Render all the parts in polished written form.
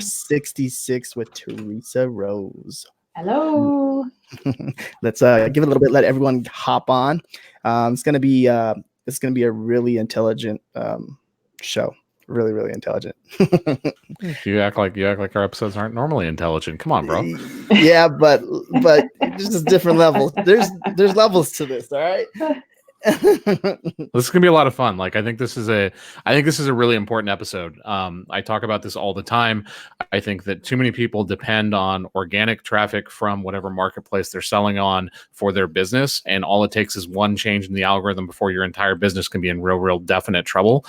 66 with Teresa Rose. Hello. Let's give it a little bit. Let everyone hop on. It's gonna be a really intelligent show. Really, really intelligent. You act like our episodes aren't normally intelligent. Come on, bro. Yeah, but there's just different levels. There's levels to this. All right. This is gonna be a lot of fun. Like I think this is a really important episode. I talk about this all the time. I think that too many people depend on organic traffic from whatever marketplace they're selling on for their business, and all it takes is one change in the algorithm before your entire business can be in real definite trouble.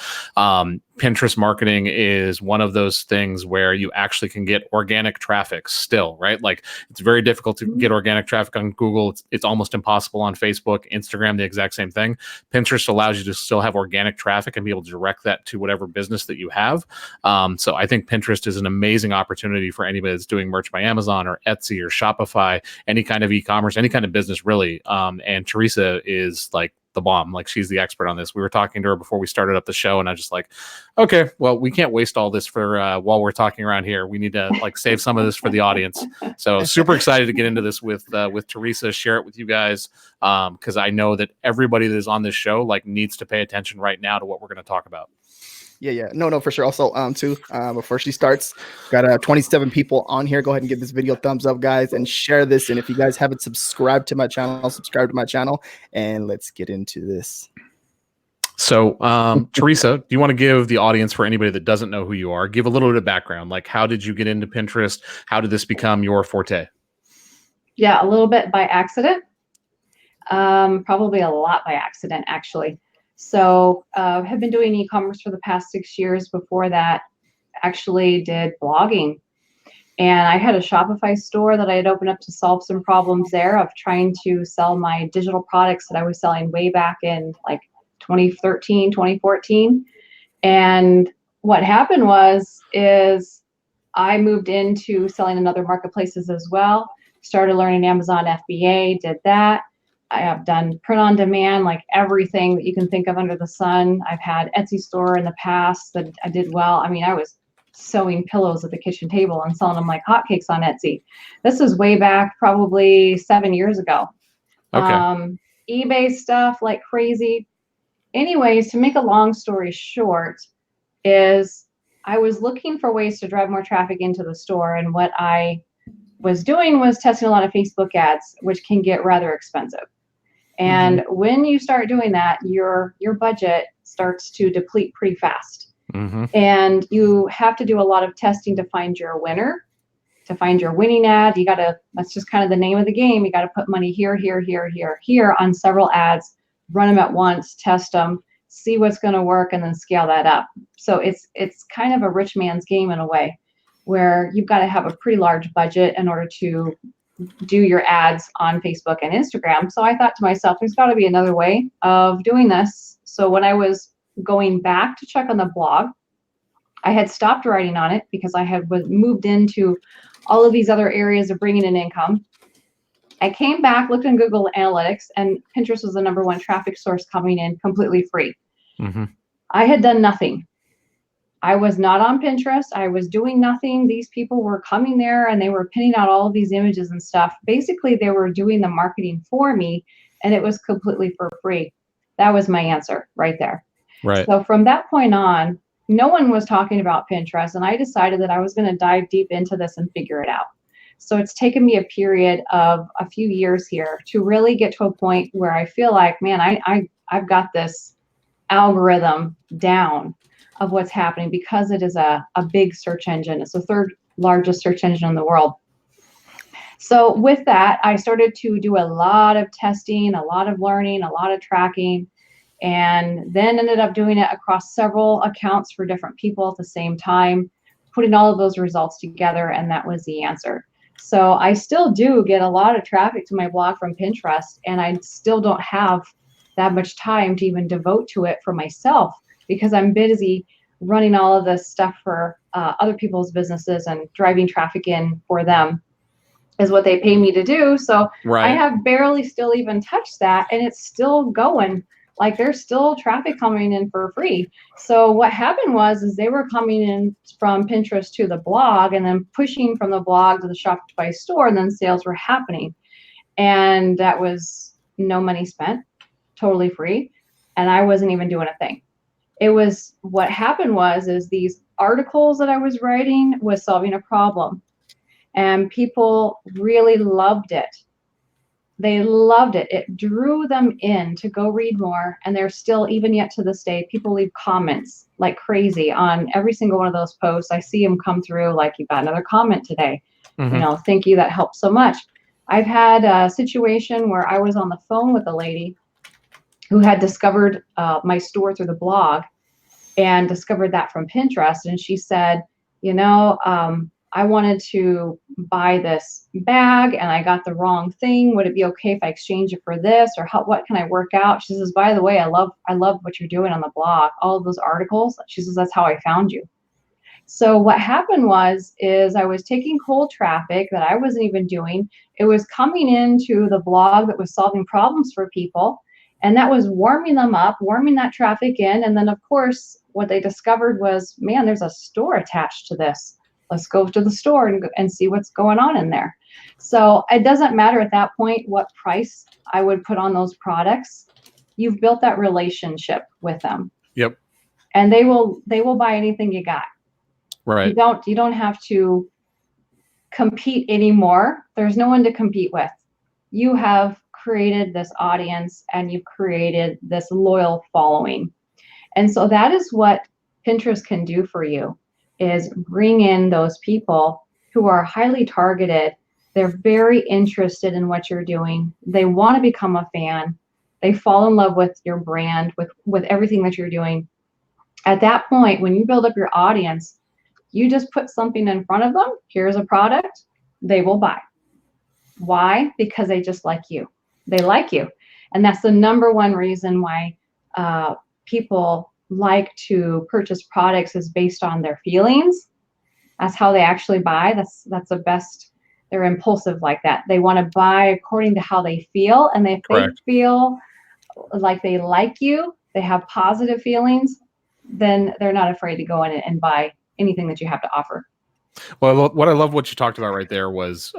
Pinterest marketing is one of those things where you actually can get organic traffic still, right? Like it's very difficult to get organic traffic on Google. It's almost impossible on Facebook, Instagram, the exact same thing. Pinterest allows you to still have organic traffic and be able to direct that to whatever business that you have. So I think Pinterest is an amazing opportunity for anybody that's doing merch by Amazon or Etsy or Shopify, any kind of e-commerce, any kind of business really. And Teresa is like the bomb. Like she's the expert on this. We were talking to her before we started up the show, and I was just like, okay, well, we can't waste all this for while we're talking around here. We need to like save some of this for the audience. So super excited to get into this with Teresa, share it with you guys, because I know that everybody that is on this show like needs to pay attention right now to what we're going to talk about. Yeah. No, for sure. Also, before she starts, got 27 people on here. Go ahead and give this video a thumbs up, guys, and share this. And if you guys haven't subscribed to my channel, subscribe to my channel, and let's get into this. So, Teresa, do you want to give the audience, for anybody that doesn't know who you are, give a little bit of background? Like, how did you get into Pinterest? How did this become your forte? Yeah, a little bit by accident. Probably a lot by accident, actually. So have been doing e-commerce for the past 6 years. Before that, actually did blogging. And I had a Shopify store that I had opened up to solve some problems there of trying to sell my digital products that I was selling way back in like 2013, 2014. And what happened is I moved into selling in other marketplaces as well. Started learning Amazon FBA, did that. I have done print on demand, like everything that you can think of under the sun. I've had Etsy store in the past that I did well. I mean, I was sewing pillows at the kitchen table and selling them like hotcakes on Etsy. This is way back, probably 7 years ago. Okay. eBay stuff like crazy. Anyways, to make a long story short, is I was looking for ways to drive more traffic into the store, and what I was doing was testing a lot of Facebook ads, which can get rather expensive. And when you start doing that, your budget starts to deplete pretty fast. And you have to do a lot of testing to find your winner, to find your winning ad. That's just kind of the name of the game. You got to put money here, here, here, here, here on several ads, run them at once, test them, see what's going to work, and then scale that up. So it's kind of a rich man's game in a way, where you've got to have a pretty large budget in order to do your ads on Facebook and Instagram. So I thought to myself, there's got to be another way of doing this. So when I was going back to check on the blog, I had stopped writing on it because I had moved into all of these other areas of bringing in income. I came back, looked in Google Analytics, and Pinterest was the #1 traffic source coming in completely free. I had done nothing. I was not on Pinterest. I was doing nothing. These people were coming there and they were pinning out all of these images and stuff. Basically, they were doing the marketing for me, and it was completely for free. That was my answer right there. Right. So from that point on, no one was talking about Pinterest, and I decided that I was going to dive deep into this and figure it out. So it's taken me a period of a few years here to really get to a point where I feel like, man, I've got this algorithm down of what's happening, because it is a big search engine. It's the 3rd largest search engine in the world. So with that, I started to do a lot of testing, a lot of learning, a lot of tracking, and then ended up doing it across several accounts for different people at the same time, putting all of those results together, and that was the answer. So I still do get a lot of traffic to my blog from Pinterest, and I still don't have that much time to even devote to it for myself, because I'm busy running all of this stuff for other people's businesses, and driving traffic in for them is what they pay me to do. So I have barely still even touched that, and it's still going Like there's still traffic coming in for free. So what happened is they were coming in from Pinterest to the blog and then pushing from the blog to the Shopify store, and then sales were happening. And that was no money spent, totally free. And I wasn't even doing a thing. It was, what happened is these articles that I was writing was solving a problem. And people really loved it. They loved it. It drew them in to go read more. And they're still, even yet to this day, people leave comments like crazy on every single one of those posts. I see them come through like, you got another comment today. Mm-hmm. You know, thank you, that helps so much. I've had a situation where I was on the phone with a lady who had discovered my store through the blog and discovered that from Pinterest. And she said, you know, I wanted to buy this bag and I got the wrong thing. Would it be okay if I exchange it for this? Or what can I work out? She says, by the way, I love what you're doing on the blog, all of those articles. She says, that's how I found you. So what happened is I was taking cold traffic that I wasn't even doing. It was coming into the blog that was solving problems for people. And that was warming them up, warming that traffic in. And then of course, what they discovered was, man, there's a store attached to this. Let's go to the store and see what's going on in there. So it doesn't matter at that point what price I would put on those products. You've built that relationship with them. Yep. And they will buy anything you got. Right. You don't have to compete anymore. There's no one to compete with. You have created this audience and you've created this loyal following. And so that is what Pinterest can do for you, is bring in those people who are highly targeted. They're very interested in what you're doing. They want to become a fan. They fall in love with your brand, with everything that you're doing. At that point, when you build up your audience, you just put something in front of them. Here's a product. They will buy. Why? Because they just like you. They like you. And that's the number one reason why people like to purchase products, is based on their feelings. That's how they actually buy. That's the best. They're impulsive like that. They want to buy according to how they feel. And if they feel like they like you, they have positive feelings, then they're not afraid to go in and buy anything that you have to offer. Well, what I love what you talked about right there was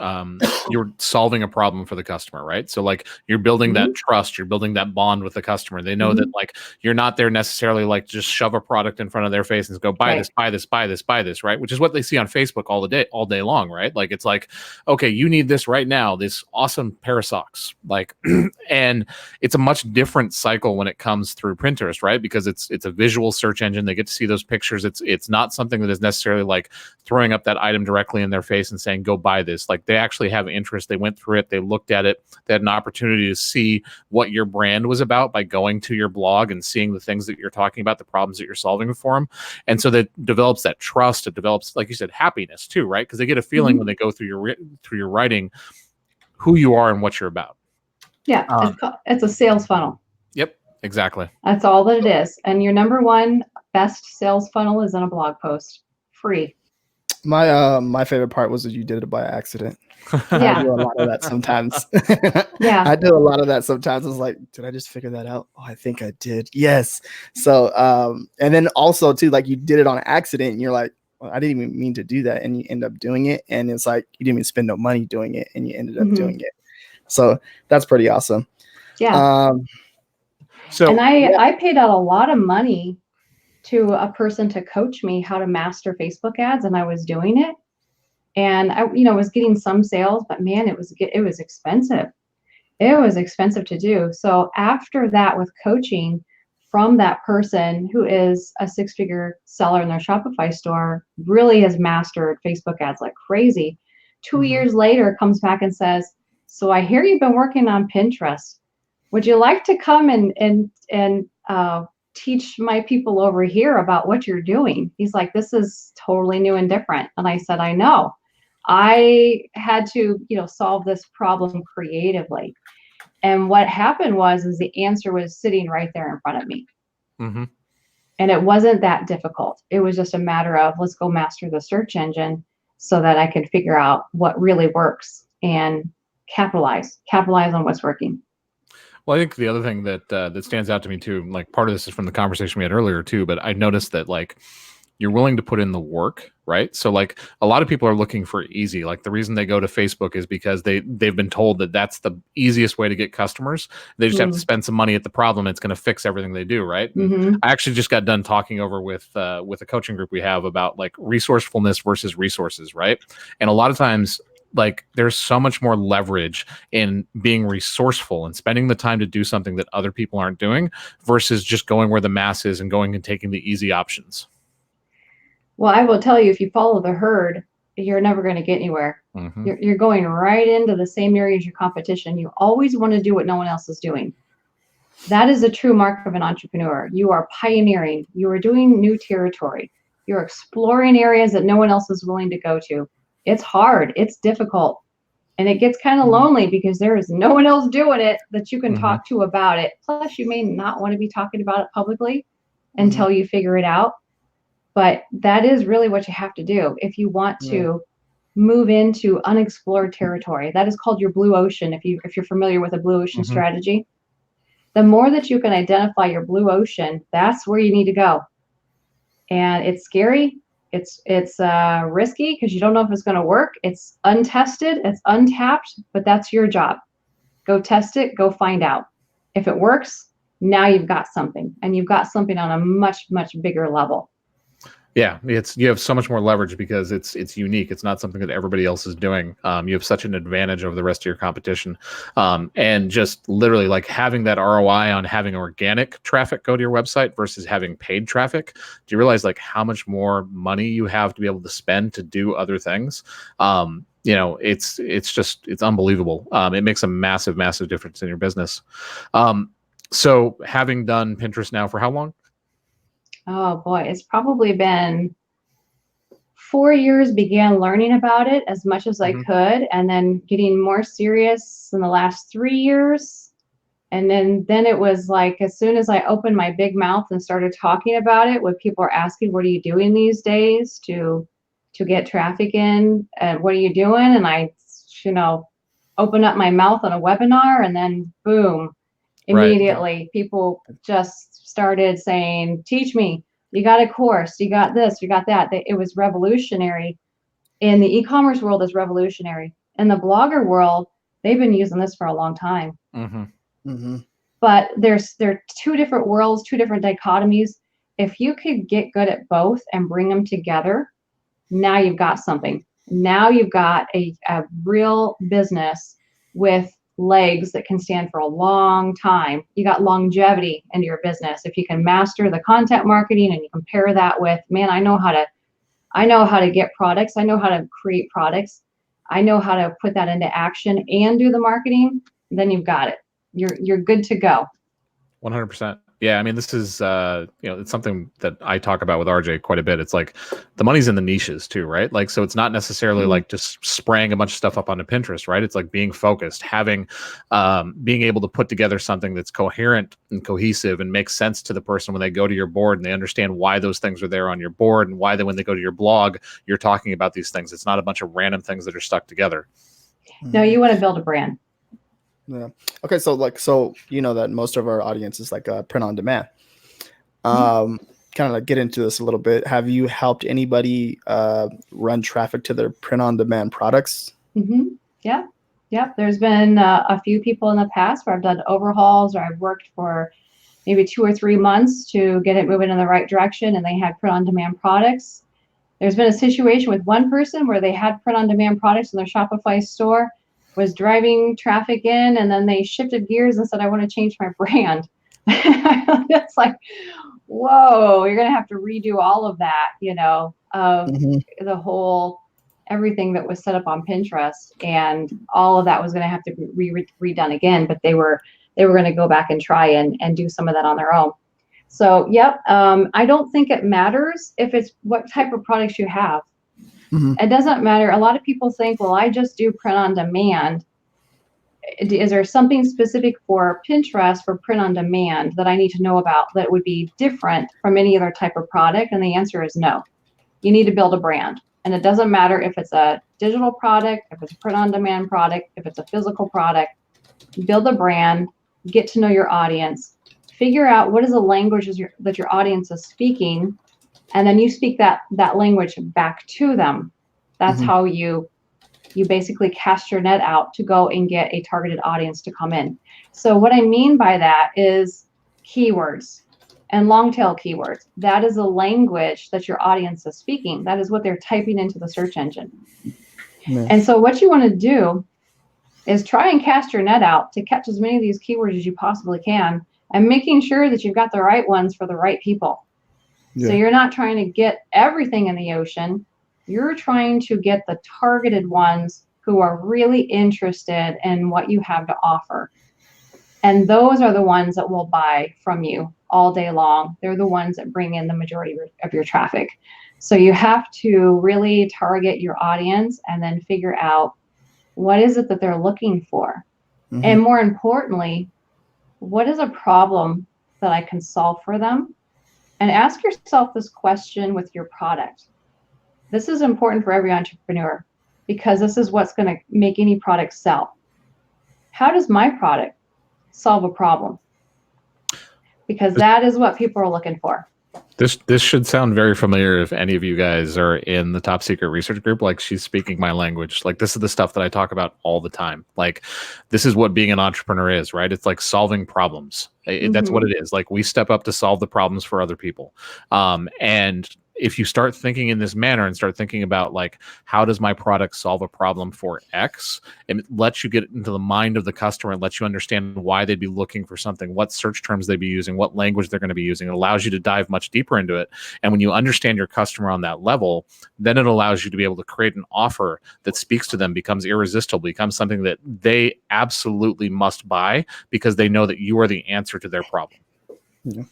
you're solving a problem for the customer, right? So like you're building that trust, you're building that bond with the customer. They know that like you're not there necessarily like just shove a product in front of their face and go buy this, buy this, buy this, buy this, right? Which is what they see on Facebook all day long, right? Like it's like, okay, you need this right now, this awesome pair of socks, like, and it's a much different cycle when it comes through Pinterest, right? Because it's a visual search engine. They get to see those pictures. It's not something that is necessarily like throwing up that item directly in their face and saying, go buy this. Like they actually have interest. They went through it. They looked at it. They had an opportunity to see what your brand was about by going to your blog and seeing the things that you're talking about, the problems that you're solving for them. And so that develops that trust. It develops, like you said, happiness too, right? Because they get a feeling when they go through your writing, who you are and what you're about. Yeah. It's a sales funnel. Yep, exactly. That's all that it is. And your number one best sales funnel is in a blog post, free. My favorite part was that you did it by accident. Yeah. I do a lot of that sometimes. Yeah. I do a lot of that sometimes. I was like, did I just figure that out? Oh, I think I did. Yes. So and then also too, like you did it on accident and you're like, well, I didn't even mean to do that, and you end up doing it, and it's like you didn't even spend no money doing it and you ended up doing it. So that's pretty awesome. Yeah. So and I paid out a lot of money to a person to coach me how to master Facebook ads, and I was doing it, and I was getting some sales, but man, it was expensive. It was expensive to do. So after that, with coaching from that person who is a 6-figure seller in their Shopify store, really has mastered Facebook ads like crazy. 2 years later, comes back and says, so I hear you've been working on Pinterest. Would you like to come and teach my people over here about what you're doing? He's like, this is totally new and different. And I said, I know. I had to, solve this problem creatively. And what happened is the answer was sitting right there in front of me. And it wasn't that difficult. It was just a matter of, let's go master the search engine so that I could figure out what really works and capitalize on what's working. Well, I think the other thing that that stands out to me too, like part of this is from the conversation we had earlier too, but I noticed that like you're willing to put in the work, right? So like a lot of people are looking for easy. Like the reason they go to Facebook is because they've been told that that's the easiest way to get customers. They just have to spend some money at the problem. It's going to fix everything they do, right? And I actually just got done talking over with a coaching group we have about like resourcefulness versus resources, right? And a lot of times, like there's so much more leverage in being resourceful and spending the time to do something that other people aren't doing versus just going where the mass is and going and taking the easy options. Well, I will tell you, if you follow the herd, you're never going to get anywhere. You're going right into the same area as your competition. You always want to do what no one else is doing. That is the true mark of an entrepreneur. You are pioneering. You are doing new territory. You're exploring areas that no one else is willing to go to. It's hard. It's difficult. And it gets kind of lonely because there is no one else doing it that you can talk to about it. Plus, you may not want to be talking about it publicly until you figure it out. But that is really what you have to do if you want to move into unexplored territory. That is called your blue ocean. If you're familiar with a blue ocean strategy, the more that you can identify your blue ocean, that's where you need to go. And it's scary. It's risky because you don't know if it's going to work. It's untested. It's untapped. But that's your job. Go test it. Go find out. If it works, now you've got something, and you've got something on a much, much bigger level. Yeah, you have so much more leverage because it's unique. It's not something that everybody else is doing. You have such an advantage over the rest of your competition, and just literally like having that ROI on having organic traffic go to your website versus having paid traffic. Do you realize like how much more money you have to be able to spend to do other things? It's unbelievable. It makes a massive, massive difference in your business. So having done Pinterest now for how long? Oh boy, it's probably been 4 years. Began learning about it as much as I could, and then getting more serious in the last 3 years. And then it was like, as soon as I opened my big mouth and started talking about it, when people are asking, what are you doing these days to get traffic in? And what are you doing? And I, open up my mouth on a webinar, and then boom, immediately people just started saying, teach me, you got a course, you got this, you got that. It was revolutionary. In the e-commerce world, is revolutionary. In the blogger world, they've been using this for a long time. But there are two different worlds, two different dichotomies. If you could get good at both and bring them together, now you've got something. Now you've got a real business with legs that can stand for a long time. You got longevity into your business if you can master the content marketing and you compare that with, man, I know how to get products. I know how to create products. I know how to put that into action and do the marketing. Then you've got it. You're good to go. 100%. Yeah, I mean, this is it's something that I talk about with RJ quite a bit. It's like the money's in the niches too, right? Like, so it's not necessarily like just spraying a bunch of stuff up onto Pinterest, right? It's like being focused, having being able to put together something that's coherent and cohesive and makes sense to the person when they go to your board and they understand why those things are there on your board and why when they go to your blog, you're talking about these things. It's not a bunch of random things that are stuck together. No, you want to build a brand. Yeah. Okay. So you know that most of our audience is like print on demand. Kind of like get into this a little bit. Have you helped anybody run traffic to their print on demand products? Yeah. There's been a few people in the past where I've done overhauls, or I've worked for maybe 2 or 3 months to get it moving in the right direction, and they had print on demand products. There's been a situation with one person where they had print on demand products in their Shopify store, was driving traffic in, and then they shifted gears and said, I want to change my brand. It's like, whoa, you're going to have to redo all of that, the whole, everything that was set up on Pinterest, and all of that was going to have to be redone again, but they were going to go back and try and do some of that on their own. So, I don't think it matters if it's what type of products you have. It doesn't matter. A lot of people think, well, I just do print on demand. Is there something specific for Pinterest for print on demand that I need to know about that would be different from any other type of product? And the answer is no. You need to build a brand. And it doesn't matter if it's a digital product, if it's a print on demand product, if it's a physical product. Build a brand, get to know your audience, figure out what is the language that your audience is speaking, and then you speak that language back to them. That's how you basically cast your net out to go and get a targeted audience to come in. So what I mean by that is keywords and long tail keywords. That is a language that your audience is speaking. That is what they're typing into the search engine. Yeah. And so what you want to do is try and cast your net out to catch as many of these keywords as you possibly can, and making sure that you've got the right ones for the right people. Yeah. So you're not trying to get everything in the ocean. You're trying to get the targeted ones who are really interested in what you have to offer. And those are the ones that will buy from you all day long. They're the ones that bring in the majority of your traffic. So you have to really target your audience and then figure out what is it that they're looking for. Mm-hmm. And more importantly, what is a problem that I can solve for them? And ask yourself this question with your product. This is important for every entrepreneur because this is what's going to make any product sell. How does my product solve a problem? Because that is what people are looking for. This should sound very familiar if any of you guys are in the Top Secret Research Group. Like, she's speaking my language. Like, this is the stuff that I talk about all the time. Like, this is what being an entrepreneur is, right? It's like solving problems. That's what it is. Like, we step up to solve the problems for other people. And if you start thinking in this manner and start thinking about, like, how does my product solve a problem for X, it lets you get into the mind of the customer and lets you understand why they'd be looking for something, what search terms they'd be using, what language they're going to be using. It allows you to dive much deeper into it. And when you understand your customer on that level, then it allows you to be able to create an offer that speaks to them, becomes irresistible, becomes something that they absolutely must buy because they know that you are the answer to their problem. Yeah.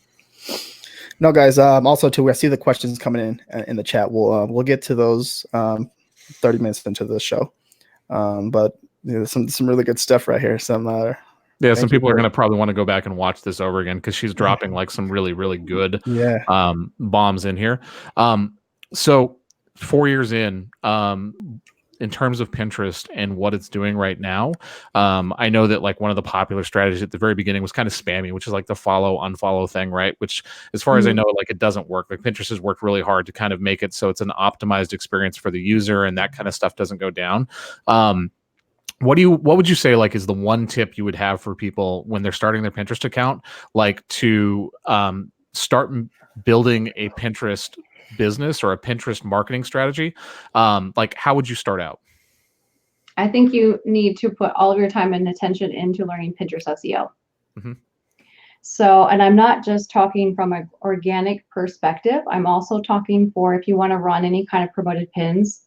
No, guys. Also, too, I see the questions coming in the chat. We'll get to those 30 minutes into the show. But there's some really good stuff right here. Some people are going to probably want to go back and watch this over again because she's dropping like some really, really good bombs in here. So 4 years in terms of Pinterest and what it's doing right now, I know that like one of the popular strategies at the very beginning was kind of spammy, which is like the follow unfollow thing, right? Which, as far as I know, like, it doesn't work. Like, Pinterest has worked really hard to kind of make it so it's an optimized experience for the user, and that kind of stuff doesn't go down. What would you say, like, is the one tip you would have for people when they're starting their Pinterest account, like, to start building a Pinterest business or a Pinterest marketing strategy? Like, how would you start out? I think you need to put all of your time and attention into learning Pinterest SEO. Mm-hmm. So, and I'm not just talking from an organic perspective. I'm also talking for if you want to run any kind of promoted pins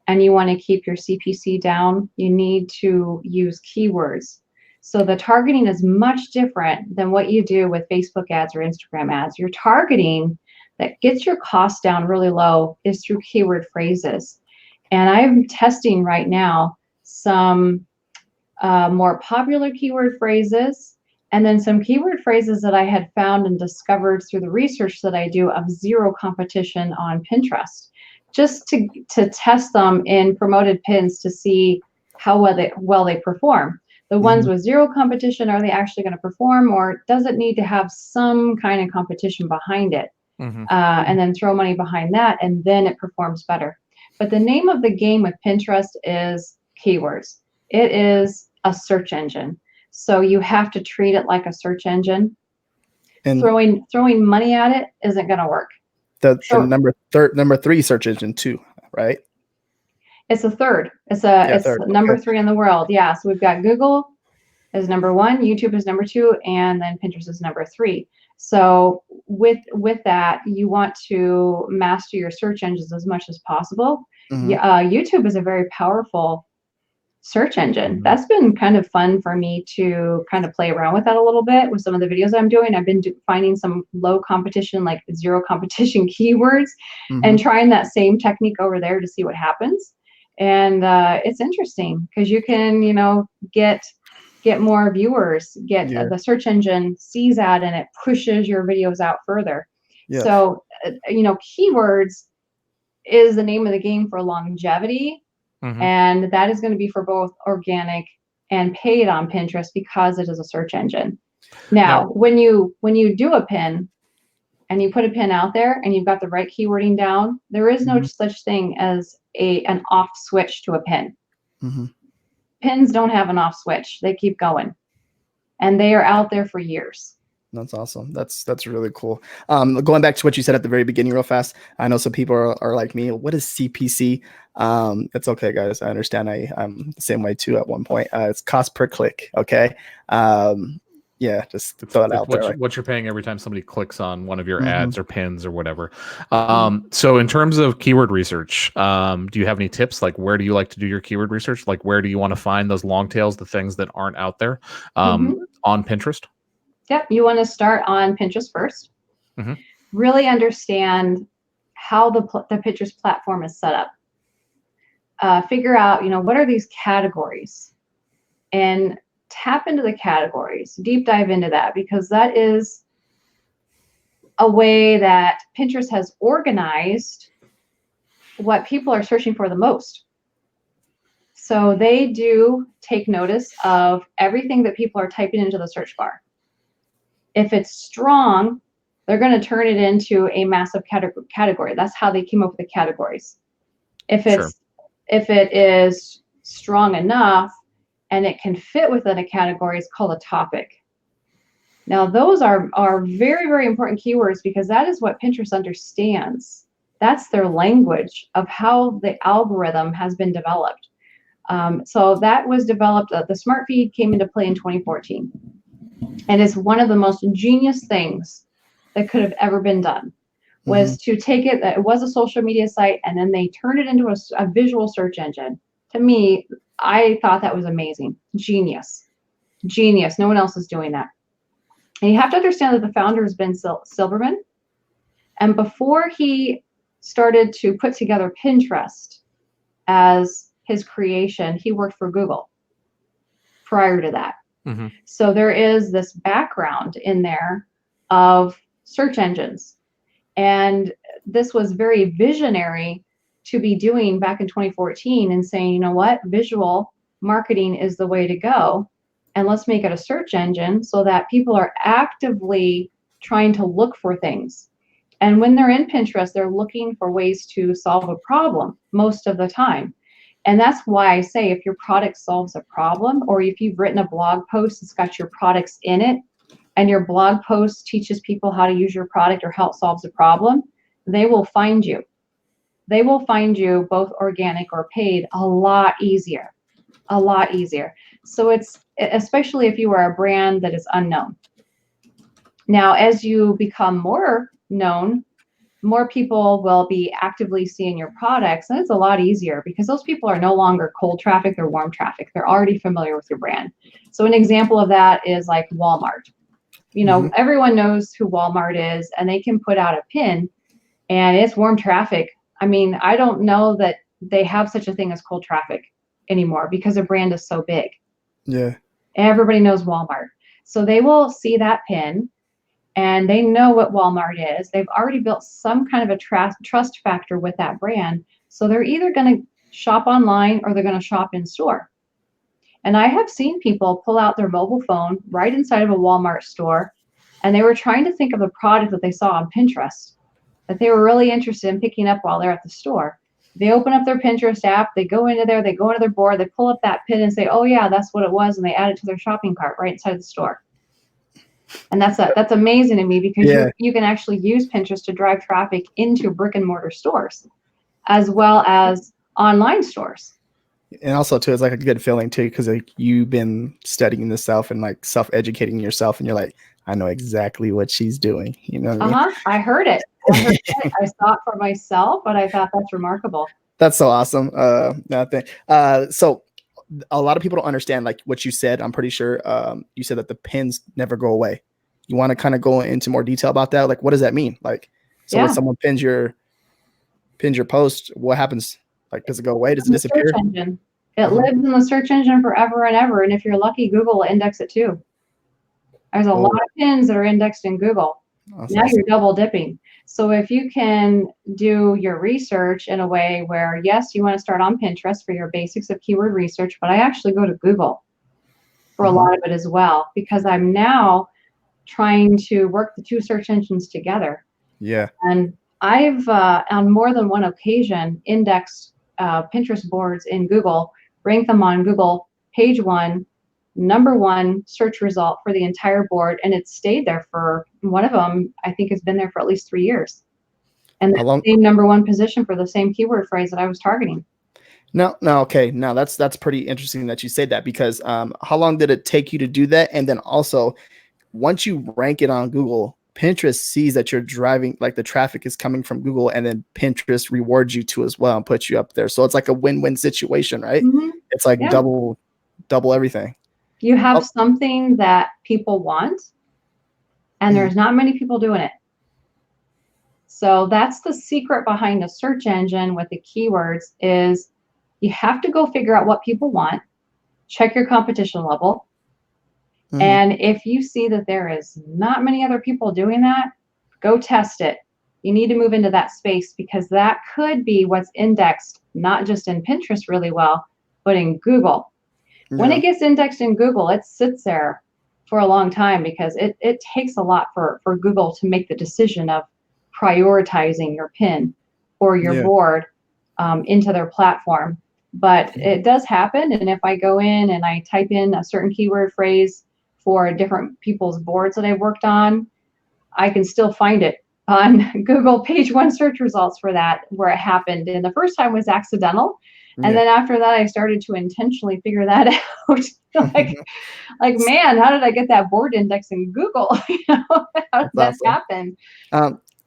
and you want to keep your CPC down, you need to use keywords. So the targeting is much different than what you do with Facebook ads or Instagram ads. Your targeting that gets your cost down really low is through keyword phrases. And I'm testing right now some more popular keyword phrases, and then some keyword phrases that I had found and discovered through the research that I do of zero competition on Pinterest, just to test them in promoted pins to see how well they perform. The ones with zero competition, are they actually going to perform, or does it need to have some kind of competition behind it? And then throw money behind that, and then it performs better. But the name of the game with Pinterest is keywords. It is a search engine. So you have to treat it like a search engine. And throwing money at it isn't going to work. The number 3 search engine too, right? It's a third. It's number 3 in the world. Yeah. So we've got Google is number 1, YouTube is number 2, and then Pinterest is number 3. So with that, you want to master your search engines as much as possible. YouTube is a very powerful search engine. That's been kind of fun for me to kind of play around with that a little bit with some of the videos I'm doing. I've been finding some low competition, like zero competition keywords, and trying that same technique over there to see what happens. And it's interesting because you can, get more viewers, the search engine sees that and it pushes your videos out further. Yeah. So, keywords is the name of the game for longevity. And that is going to be for both organic and paid on Pinterest because it is a search engine. Now, when you do a pin and you put a pin out there and you've got the right keywording down, there is no such thing as an off switch to a pin. Pins don't have an off switch. They keep going. And they are out there for years. That's awesome. That's really cool. Going back to what you said at the very beginning real fast, I know some people are like me. What is CPC? It's okay, guys. I understand. I'm the same way too at one point. It's cost per click. Okay. Yeah, just to throw it out there. What you're paying every time somebody clicks on one of your ads or pins or whatever. So in terms of keyword research, do you have any tips? Like, where do you like to do your keyword research? Like, where do you want to find those long tails, the things that aren't out there on Pinterest? Yep. You want to start on Pinterest first. Really understand how the Pinterest platform is set up. Figure out, what are these categories? And tap into the categories, deep dive into that, because that is a way that Pinterest has organized what people are searching for the most. So they do take notice of everything that people are typing into the search bar. If it's strong, they're going to turn it into a massive category. That's how they came up with the categories. If it is strong enough and it can fit within a category, it's called a topic. Now, those are very, very important keywords because that is what Pinterest understands. That's their language of how the algorithm has been developed. So that was developed, the Smart Feed came into play in 2014. And it's one of the most genius things that could have ever been done, was to take it was a social media site, and then they turned it into a visual search engine. To me, I thought that was amazing. Genius. No one else is doing that. And you have to understand that the founder is Ben Silverman. And before he started to put together Pinterest as his creation, he worked for Google prior to that. So there is this background in there of search engines. And this was very visionary to be doing back in 2014 and saying, you know what, visual marketing is the way to go. And let's make it a search engine so that people are actively trying to look for things. And when they're in Pinterest, they're looking for ways to solve a problem most of the time. And that's why I say if your product solves a problem, or if you've written a blog post that's got your products in it, and your blog post teaches people how to use your product or how it solves a problem, they will find you. They will find you, both organic or paid, a lot easier. So it's, especially if you are a brand that is unknown. Now, as you become more known, more people will be actively seeing your products, and it's a lot easier because those people are no longer cold traffic, they're warm traffic. They're already familiar with your brand. So an example of that is like Walmart. Everyone knows who Walmart is, and they can put out a pin and it's warm traffic. I mean, I don't know that they have such a thing as cold traffic anymore because their brand is so big. Yeah. Everybody knows Walmart. So they will see that pin and they know what Walmart is. They've already built some kind of a trust factor with that brand. So they're either going to shop online or they're going to shop in store. And I have seen people pull out their mobile phone right inside of a Walmart store, and they were trying to think of a product that they saw on Pinterest that they were really interested in picking up while they're at the store. They open up their Pinterest app, they go into there, they go into their board, they pull up that pin and say, oh yeah, that's what it was, and they add it to their shopping cart right inside the store. And that's amazing to me because you can actually use Pinterest to drive traffic into brick and mortar stores as well as online stores. And also too, it's like a good feeling too, because like you've been studying this stuff and like self-educating yourself, and you're like, I know exactly what she's doing. You know what I mean? I heard it. I saw it for myself, but I thought that's remarkable. That's so awesome. So a lot of people don't understand like what you said. I'm pretty sure you said that the pins never go away. You want to kind of go into more detail about that? Like, what does that mean? Like, so when someone pins your post, what happens? Like, does it go away? Does it disappear? Search engine. It lives in the search engine forever and ever. And if you're lucky, Google will index it too. There's a lot of pins that are indexed in Google. That's now awesome. You're double dipping. So if you can do your research in a way where, yes, you want to start on Pinterest for your basics of keyword research, but I actually go to Google for a lot of it as well, because I'm now trying to work the two search engines together. Yeah. And I've on more than one occasion indexed Pinterest boards in Google, ranked them on Google page one, #1 search result for the entire board, and it's stayed there for, one of them I think has been there for at least 3 years. And How the long? same #1 position for the same keyword phrase that I was targeting. No, okay. Now that's pretty interesting that you said that, because how long did it take you to do that? And then also, once you rank it on Google, Pinterest sees that you're driving, like the traffic is coming from Google, and then Pinterest rewards you too as well and puts you up there. So it's like a win-win situation, right? It's like Yeah. double everything. You have something that people want, and there's not many people doing it. So that's the secret behind the search engine with the keywords, is you have to go figure out what people want, check your competition level. And if you see that there is not many other people doing that, go test it. You need to move into that space, because that could be what's indexed, not just in Pinterest really well, but in Google. When it gets indexed in Google, it sits there for a long time, because it takes a lot for Google to make the decision of prioritizing your pin or your board into their platform. But it does happen. And if I go in and I type in a certain keyword phrase for different people's boards that I've worked on, I can still find it on Google page one search results for that, where it happened. And the first time was accidental. And then after that, I started to intentionally figure that out. like, man, how did I get that board index in Google? How did that happen?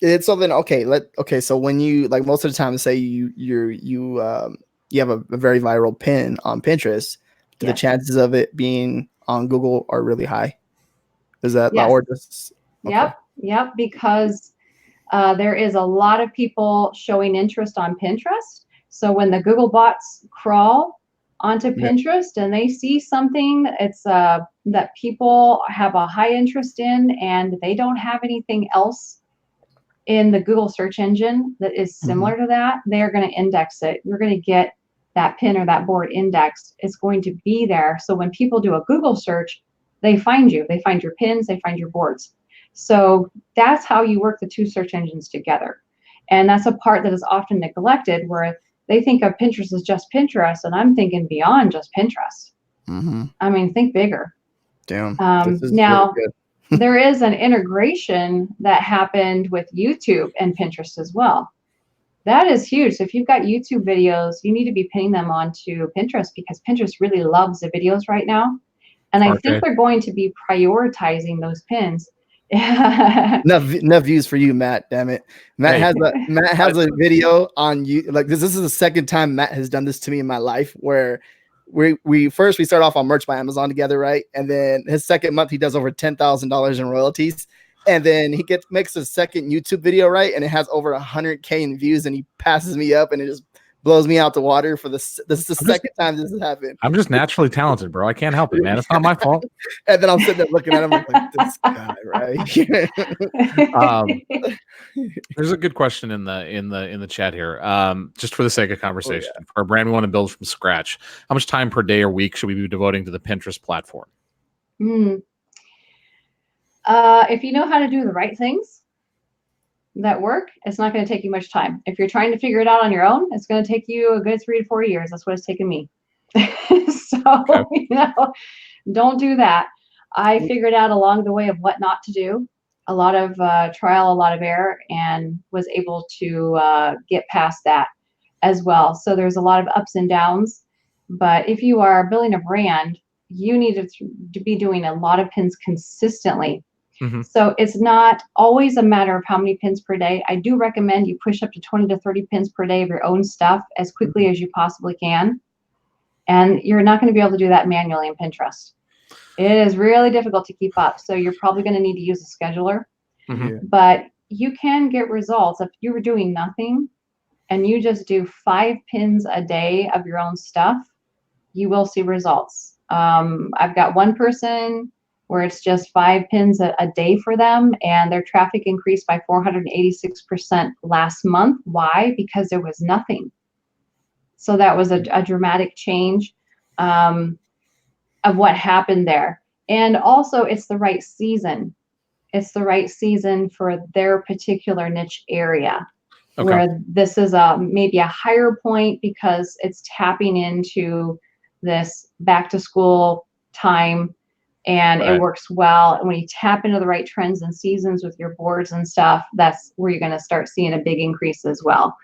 It's something. Okay. So when you, like, most of the time, say you have a very viral pin on Pinterest, the chances of it being on Google are really high. Is that or just? Okay. Yep. Because there is a lot of people showing interest on Pinterest. So when the Google bots crawl onto Pinterest and they see something it's that people have a high interest in, and they don't have anything else in the Google search engine that is similar to that, they're going to index it. You're going to get that pin or that board indexed. It's going to be there. So when people do a Google search, they find you. They find your pins. They find your boards. So that's how you work the two search engines together. And that's a part that is often neglected, where they think of Pinterest as just Pinterest, and I'm thinking beyond just Pinterest. I mean, think bigger. Damn. Now, there is an integration that happened with YouTube and Pinterest as well. That is huge. So if you've got YouTube videos, you need to be pinning them onto Pinterest, because Pinterest really loves the videos right now. And I think they're going to be prioritizing those pins. Enough views for you, Matt. Damn it. Matt has a video on you. Like, this is the second time Matt has done this to me in my life, where we start off on Merch by Amazon together, right? And then his second month he does over $10,000 in royalties. And then he makes a second YouTube video, right? And it has over 100K in views, and he passes me up, and it just blows me out the water. This is the second time this has happened. I'm just naturally talented, bro. I can't help it, man. It's not my fault. And then I'm sitting there looking at him like, this guy, right? There's a good question in the chat here. Just for the sake of conversation, for a brand we want to build from scratch, how much time per day or week should we be devoting to the Pinterest platform? If you know how to do the right things that work, it's not going to take you much time. If you're trying to figure it out on your own, it's going to take you a good 3 to 4 years. That's what it's taken me. So, don't do that. I figured out along the way of what not to do. A lot of trial, a lot of error, and was able to get past that as well. So there's a lot of ups and downs. But if you are building a brand, you need to be doing a lot of pins consistently. So it's not always a matter of how many pins per day. I do recommend you push up to 20 to 30 pins per day of your own stuff as quickly as you possibly can. And you're not going to be able to do that manually in Pinterest. It is really difficult to keep up. So you're probably going to need to use a scheduler. But you can get results. If you were doing nothing and you just do 5 pins a day of your own stuff, you will see results. I've got one person where it's just 5 pins a day for them, and their traffic increased by 486% last month. Why? Because there was nothing. So that was a dramatic change. of what happened there. And also it's the right season. It's the right season for their particular niche area. Okay. Where this is maybe a higher point because it's tapping into this back to school time, and it works well. And when you tap into the right trends and seasons with your boards and stuff, that's where you're going to start seeing a big increase as well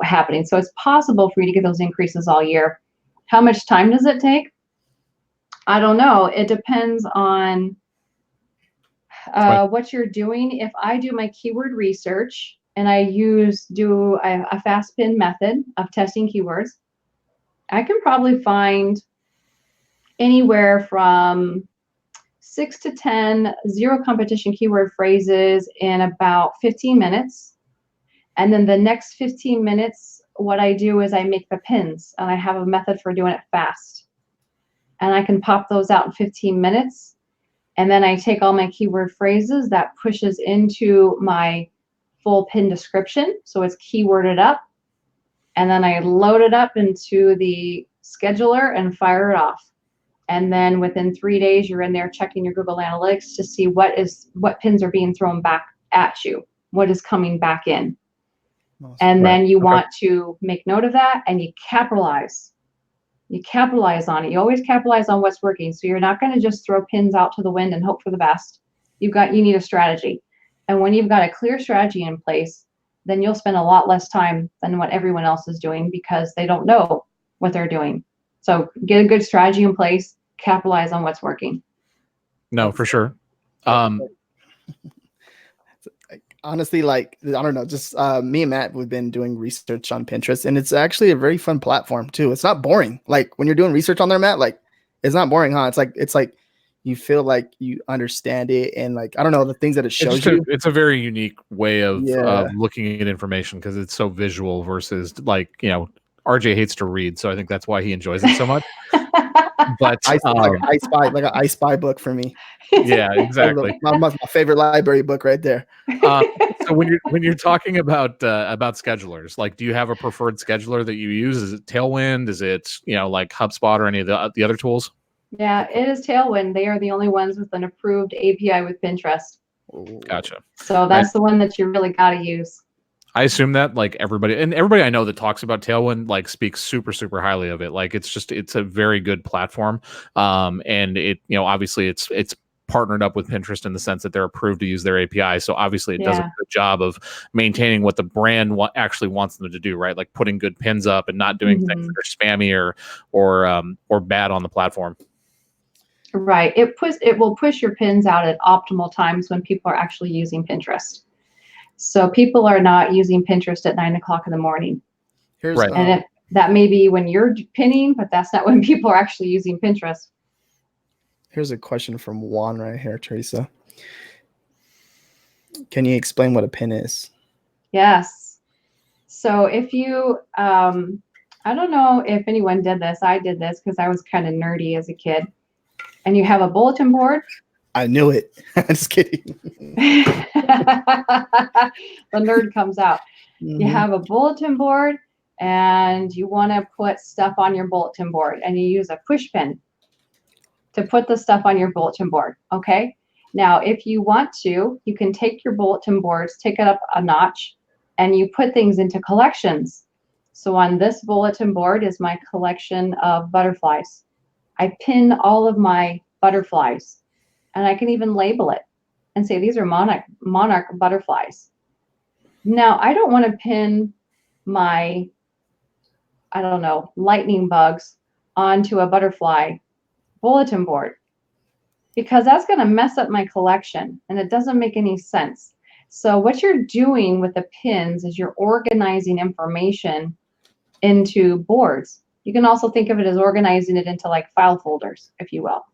happening. So it's possible for you to get those increases all year. How much time does it take? I don't know. It depends on what you're doing. If I do my keyword research and I do a fast pin method of testing keywords, I can probably find anywhere from 6 to 10 zero competition keyword phrases in about 15 minutes. And then the next 15 minutes, what I do is I make the pins, and I have a method for doing it fast. And I can pop those out in 15 minutes. And then I take all my keyword phrases that pushes into my full pin description. So it's keyworded up. And then I load it up into the scheduler and fire it off. And then within 3 days, you're in there checking your Google Analytics to see what pins are being thrown back at you, what is coming back in. Awesome. And then you want to make note of that, and you capitalize. You capitalize on it. You always capitalize on what's working. So you're not going to just throw pins out to the wind and hope for the best. You need a strategy. And when you've got a clear strategy in place, then you'll spend a lot less time than what everyone else is doing because they don't know what they're doing. So get a good strategy in place, capitalize on what's working. No, for sure. Honestly, like, I don't know, just me and Matt, we've been doing research on Pinterest, and it's actually a very fun platform too. It's not boring. Like when you're doing research on there, Matt, like it's not boring, huh? It's like you feel like you understand it, and like, I don't know, the things that it shows you. It's a very unique way of looking at information because it's so visual versus like, RJ hates to read, so I think that's why he enjoys it so much. But like an I Spy book for me. Yeah, exactly. my favorite library book right there. So when you're talking about schedulers, like, do you have a preferred scheduler that you use? Is it Tailwind? Is it like HubSpot or any of the other tools? Yeah, it is Tailwind. They are the only ones with an approved API with Pinterest. Gotcha. So that's the one that you really got to use. I assume that like everybody I know that talks about Tailwind like speaks super, super highly of it. Like it's a very good platform. And it, obviously it's partnered up with Pinterest in the sense that they're approved to use their API. So obviously it does a good job of maintaining what the brand actually wants them to do, right? Like putting good pins up and not doing things that are spammy or bad on the platform. Right. It will push your pins out at optimal times when people are actually using Pinterest. So people are not using Pinterest at 9 o'clock in the morning. And that may be when you're pinning, but that's not when people are actually using Pinterest. Here's a question from Juan right here, Teresa. Can you explain what a pin is? Yes. So if you, I don't know if anyone did this. I did this because I was kind of nerdy as a kid. And you have a bulletin board. I knew it. I'm just kidding. The nerd comes out. You have a bulletin board and you want to put stuff on your bulletin board, and you use a push pin to put the stuff on your bulletin board. Okay. Now, if you want to, you can take your bulletin boards, take it up a notch, and you put things into collections. So on this bulletin board is my collection of butterflies. I pin all of my butterflies. And I can even label it and say, these are monarch butterflies. Now, I don't want to pin my, I don't know, lightning bugs onto a butterfly bulletin board because that's going to mess up my collection and it doesn't make any sense. So what you're doing with the pins is you're organizing information into boards. You can also think of it as organizing it into like file folders, if you will.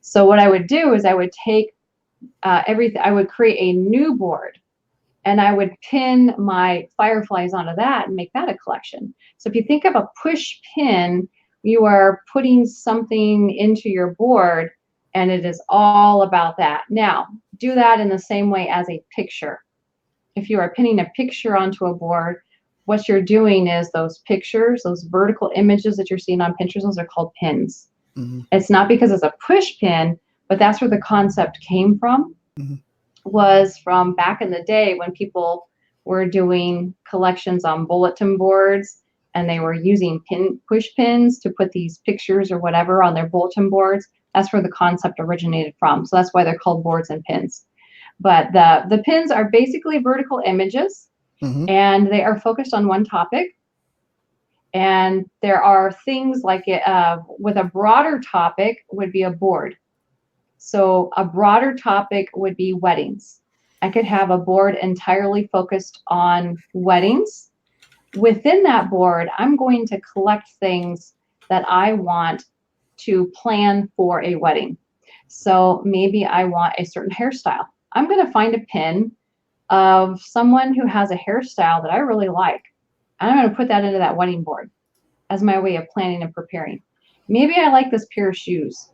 So what I would do is I would take everything, I would create a new board and I would pin my fireflies onto that and make that a collection. So if you think of a push pin, you are putting something into your board and it is all about that. Now, do that in the same way as a picture. If you are pinning a picture onto a board, what you're doing is those pictures, those vertical images that you're seeing on Pinterest, those are called pins. It's not because it's a push pin, but that's where the concept came from. Was from back in the day when people were doing collections on bulletin boards and they were using push pins to put these pictures or whatever on their bulletin boards. That's where the concept originated from. So that's why they're called boards and pins. But the pins are basically vertical images, and they are focused on one topic. And there are things like with a broader topic would be a board. So a broader topic would be weddings. I could have a board entirely focused on weddings. Within that board, I'm going to collect things that I want to plan for a wedding. So maybe I want a certain hairstyle. I'm going to find a pin of someone who has a hairstyle that I really like. And I'm going to put that into that wedding board as my way of planning and preparing. Maybe I like this pair of shoes.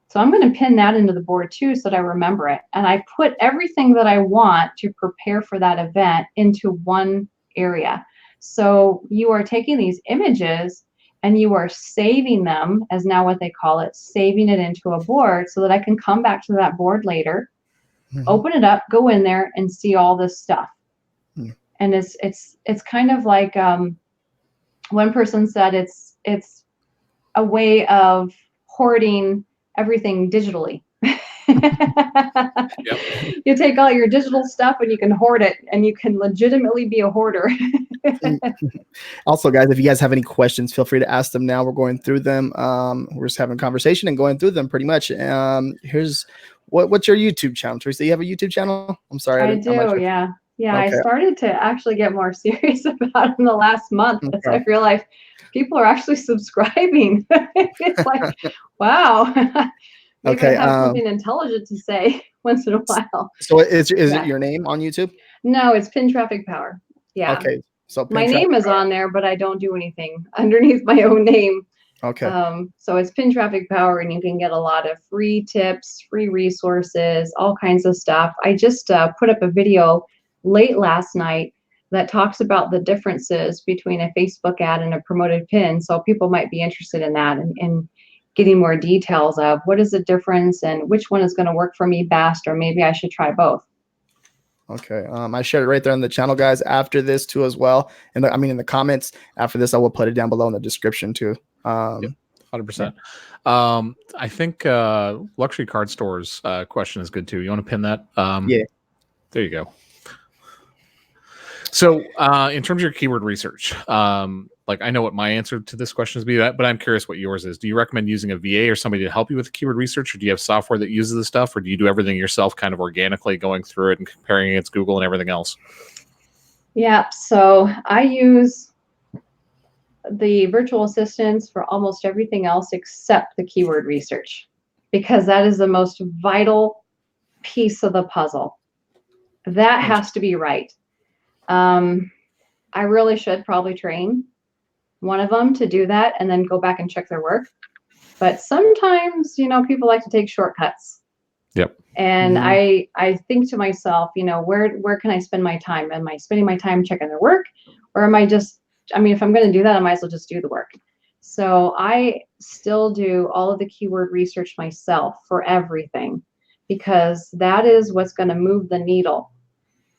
So I'm going to pin that into the board too so that I remember it. And I put everything that I want to prepare for that event into one area. So you are taking these images and you are saving them, as now what they call it, saving it into a board so that I can come back to that board later, open it up, go in there and see all this stuff. And it's kind of like one person said it's a way of hoarding everything digitally. You take all your digital stuff and you can hoard it, and you can legitimately be a hoarder. Also, guys, if you guys have any questions, feel free to ask them now. We're going through them. We're just having a conversation and going through them pretty much. Here's what's your YouTube channel, Teresa? You have a YouTube channel? I'm sorry. I do, yeah. Yeah, okay. I started to actually get more serious about it in the last month. Okay. I realized people are actually subscribing. It's like, wow. Maybe I have something intelligent to say once in a while. So is it your name on YouTube? No, it's Pin Traffic Power. Yeah. Okay. So my name is on there, but I don't do anything underneath my own name. Okay. So it's Pin Traffic Power, and you can get a lot of free tips, free resources, all kinds of stuff. I just put up a video late last night that talks about the differences between a Facebook ad and a promoted pin. So people might be interested in that and getting more details of what is the difference and which one is going to work for me best, or maybe I should try both. Okay. I shared it right there on the channel, guys, after this too as well. And in the comments after this, I will put it down below in the description too. 100%. I think luxury card stores question is good too. You want to pin that? Yeah. There you go. So in terms of your keyword research, like I know what my answer to this question is, but I'm curious what yours is. Do you recommend using a VA or somebody to help you with keyword research, or do you have software that uses this stuff, or do you do everything yourself, kind of organically going through it and comparing against Google and everything else? Yeah, so I use the virtual assistants for almost everything else except the keyword research, because that is the most vital piece of the puzzle. That has to be right. I really should probably train one of them to do that and then go back and check their work. But sometimes, people like to take shortcuts. Yep. And I think to myself, where can I spend my time? Am I spending my time checking their work, or am I just, if I'm going to do that, I might as well just do the work. So I still do all of the keyword research myself for everything, because that is what's going to move the needle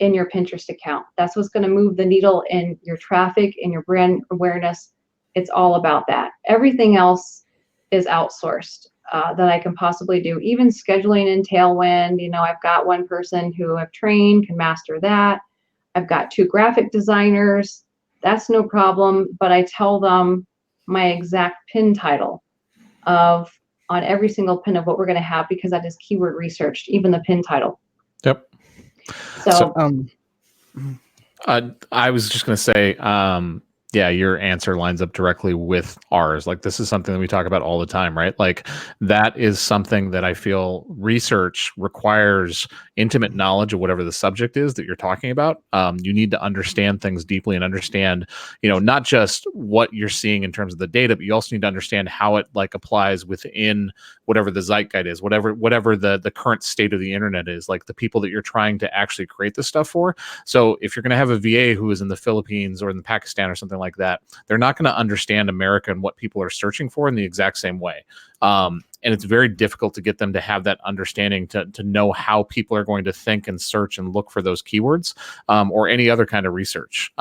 in your Pinterest account. That's what's going to move the needle in your traffic, in your brand awareness. It's all about that. Everything else is outsourced that I can possibly do. Even scheduling in Tailwind, I've got one person who I've trained, can master that. I've got 2 graphic designers. That's no problem. But I tell them my exact pin title on every single pin of what we're going to have, because that is keyword researched, even the pin title. Yep. So I was just going to say, yeah, your answer lines up directly with ours. Like, this is something that we talk about all the time, right? Like, that is something that I feel research requires intimate knowledge of whatever the subject is that you're talking about. You need to understand things deeply and understand, not just what you're seeing in terms of the data, but you also need to understand how it applies within whatever the zeitgeist is, whatever the current state of the internet is, like the people that you're trying to actually create this stuff for. So if you're going to have a VA who is in the Philippines or in Pakistan or something something like that, they're not going to understand America and what people are searching for in the exact same way. And it's very difficult to get them to have that understanding to know how people are going to think and search and look for those keywords, or any other kind of research.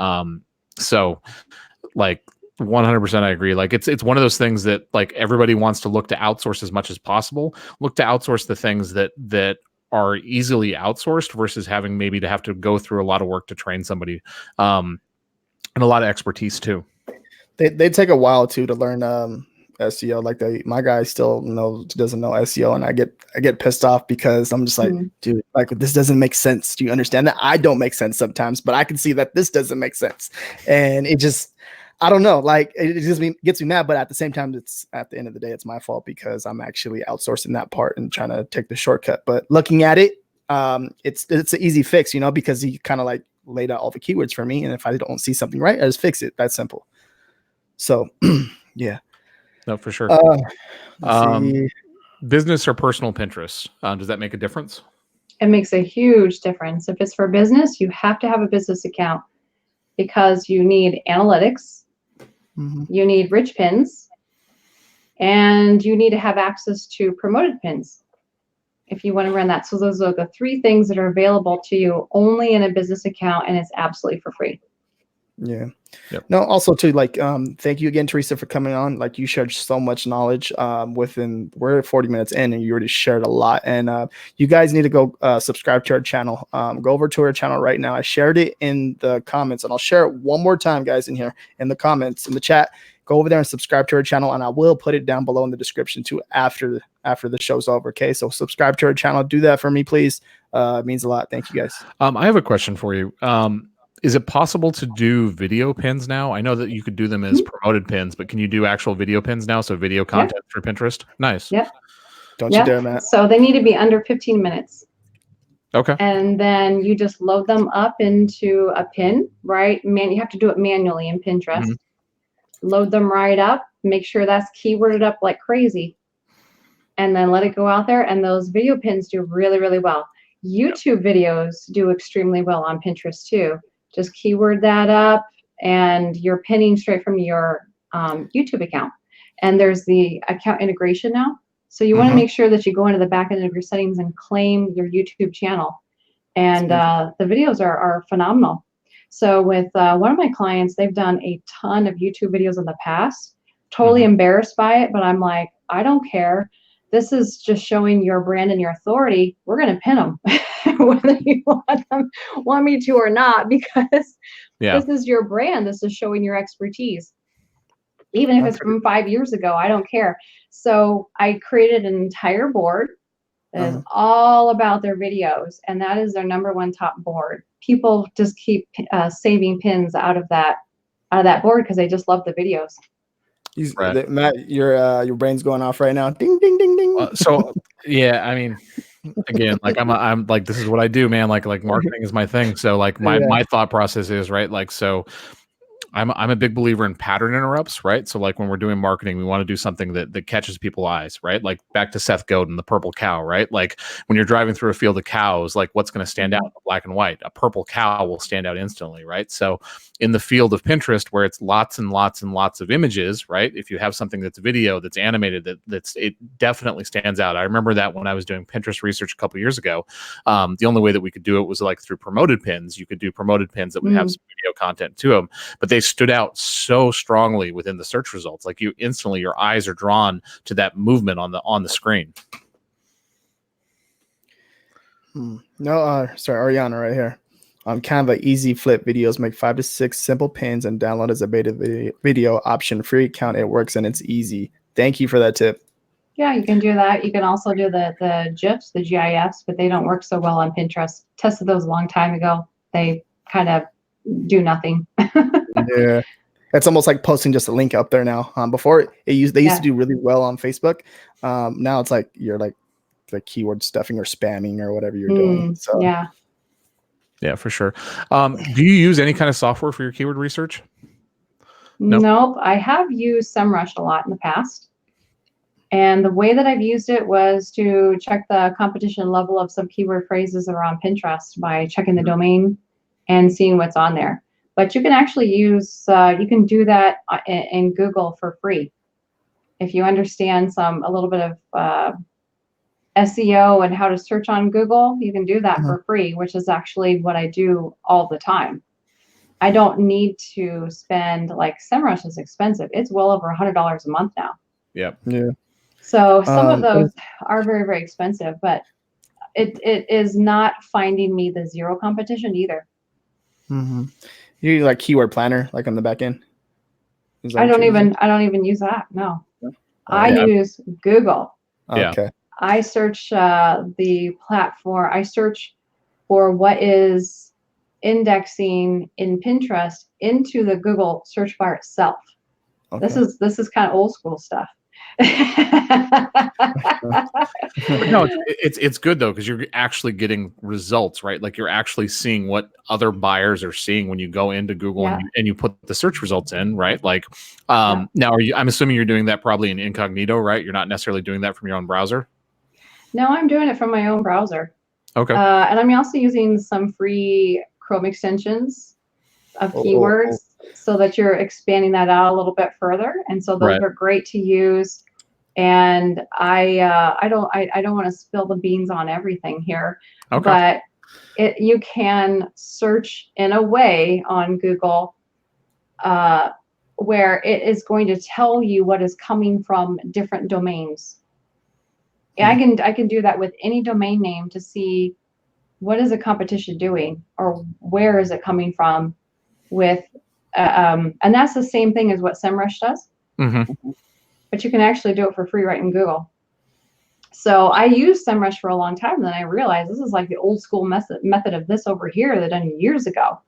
So like 100% I agree. Like it's one of those things that like everybody wants to look to outsource as much as possible. Look to outsource the things that are easily outsourced versus having maybe to have to go through a lot of work to train somebody, and a lot of expertise too. They take a while too to learn SEO. Like my guy still doesn't know SEO, and I get pissed off because I'm just like, dude, like this doesn't make sense. Do you understand that? I don't make sense sometimes, but I can see that this doesn't make sense, and it just, I don't know, like it just gets me mad. But at the same time, it's at the end of the day, it's my fault because I'm actually outsourcing that part and trying to take the shortcut. But looking at it, it's an easy fix, because he kind of like laid out all the keywords for me, and if I don't see something right, I just fix it. That's simple. So yeah. No, for sure. Business or personal Pinterest, does that make a difference? It makes a huge difference. If it's for business, you have to have a business account because you need analytics, you need rich pins, and you need to have access to promoted pins if you want to run that. So those are the 3 things that are available to you only in a business account, and it's absolutely for free. Yeah. Yep. No, also too, like, thank you again, Teresa, for coming on. Like, you shared so much knowledge. We're 40 minutes in, and you already shared a lot. And you guys need to go subscribe to our channel. Go over to our channel right now. I shared it in the comments, and I'll share it one more time, guys, in here in the comments, in the chat. Go over there and subscribe to our channel, and I will put it down below in the description too after the show's over. Okay, so subscribe to our channel. Do that for me, please. It means a lot. Thank you, guys. I have a question for you. Is it possible to do video pins now? I know that you could do them as promoted pins, but can you do actual video pins now? So video content for Pinterest? Nice. Yep. Don't you dare, Matt. So they need to be under 15 minutes. Okay. And then you just load them up into a pin, right? You have to do it manually in Pinterest. Load them right up. Make sure that's keyworded up like crazy. And then let it go out there. And those video pins do really, really well. YouTube videos do extremely well on Pinterest too. Just keyword that up, and you're pinning straight from your YouTube account. And there's the account integration now. So you want to make sure that you go into the back end of your settings and claim your YouTube channel. And the videos are phenomenal. So with one of my clients, they've done a ton of YouTube videos in the past. Totally embarrassed by it, but I'm like, I don't care. This is just showing your brand and your authority. We're going to pin them, whether you want me to or not, because this is your brand. This is showing your expertise. Even if it's from 5 years ago, I don't care. So I created an entire board that is all about their videos, and that is their #1 top board. People just keep saving pins out of that board because they just love the videos. Right. Matt, your brain's going off right now. Ding, ding, ding, ding. So yeah, I mean, again, like I'm like, this is what I do, man. Like marketing is my thing. So like my thought process is, right, like, so I'm a big believer in pattern interrupts, right? So like when we're doing marketing, we want to do something that catches people's eyes, right? Like back to Seth Godin, the purple cow, right? Like when you're driving through a field of cows, like what's going to stand out in black and white? A purple cow will stand out instantly, right? So in the field of Pinterest, where it's lots and lots and lots of images, right? If you have something that's video, that's animated, it definitely stands out. I remember that when I was doing Pinterest research a couple years ago. The only way that we could do it was like through promoted pins. You could do promoted pins that would have some video content to them, but they stood out so strongly within the search results. Like you instantly, your eyes are drawn to that movement on the screen. No, sorry, Ariana right here. On Canva, easy flip videos, make 5 to 6 simple pins and download as a beta video option. Free account, it works and it's easy. Thank you for that tip. Yeah, you can do that. You can also do the GIFs, the GIFs, but they don't work so well on Pinterest. Tested those a long time ago. They kind of do nothing. Yeah, it's almost like posting just a link up there now. Before they used to do really well on Facebook. Now it's like you're like the keyword stuffing or spamming or whatever you're doing. So yeah, for sure. Do you use any kind of software for your keyword research? Nope. I have used SEMrush a lot in the past. And the way that I've used it was to check the competition level of some keyword phrases that are on Pinterest by checking the domain and seeing what's on there. But you can actually use, you can do that in Google for free. If you understand a little bit of SEO and how to search on Google, you can do that for free, which is actually what I do all the time. I don't need to spend, like, SEMrush is expensive. It's well over $100 a month now. Yep. Yeah. So some of those are very, very expensive, but it is not finding me the zero competition either. You use like keyword planner, like on the back end? I don't even use that. No. I use Google. Okay. I search the platform. I search for what is indexing in Pinterest into the Google search bar itself. Okay. This is kind of old school stuff. But no, it's good though, because you're actually getting results, right? Like you're actually seeing what other buyers are seeing when you go into Google and you put the search results in, right? Like, now I'm assuming you're doing that probably in incognito, right? You're not necessarily doing that from your own browser. No, I'm doing it from my own browser. Okay. And I'm also using some free Chrome extensions of keywords so that you're expanding that out a little bit further. And so those are great to use. And I don't want to spill the beans on everything here, but you can search in a way on Google where it is going to tell you what is coming from different domains. And I can do that with any domain name to see what is the competition doing or where is it coming from with, and that's the same thing as what SEMrush does. But you can actually do it for free right in Google. So I used SEMrush for a long time, and then I realized this is like the old school method of this over here that done years ago.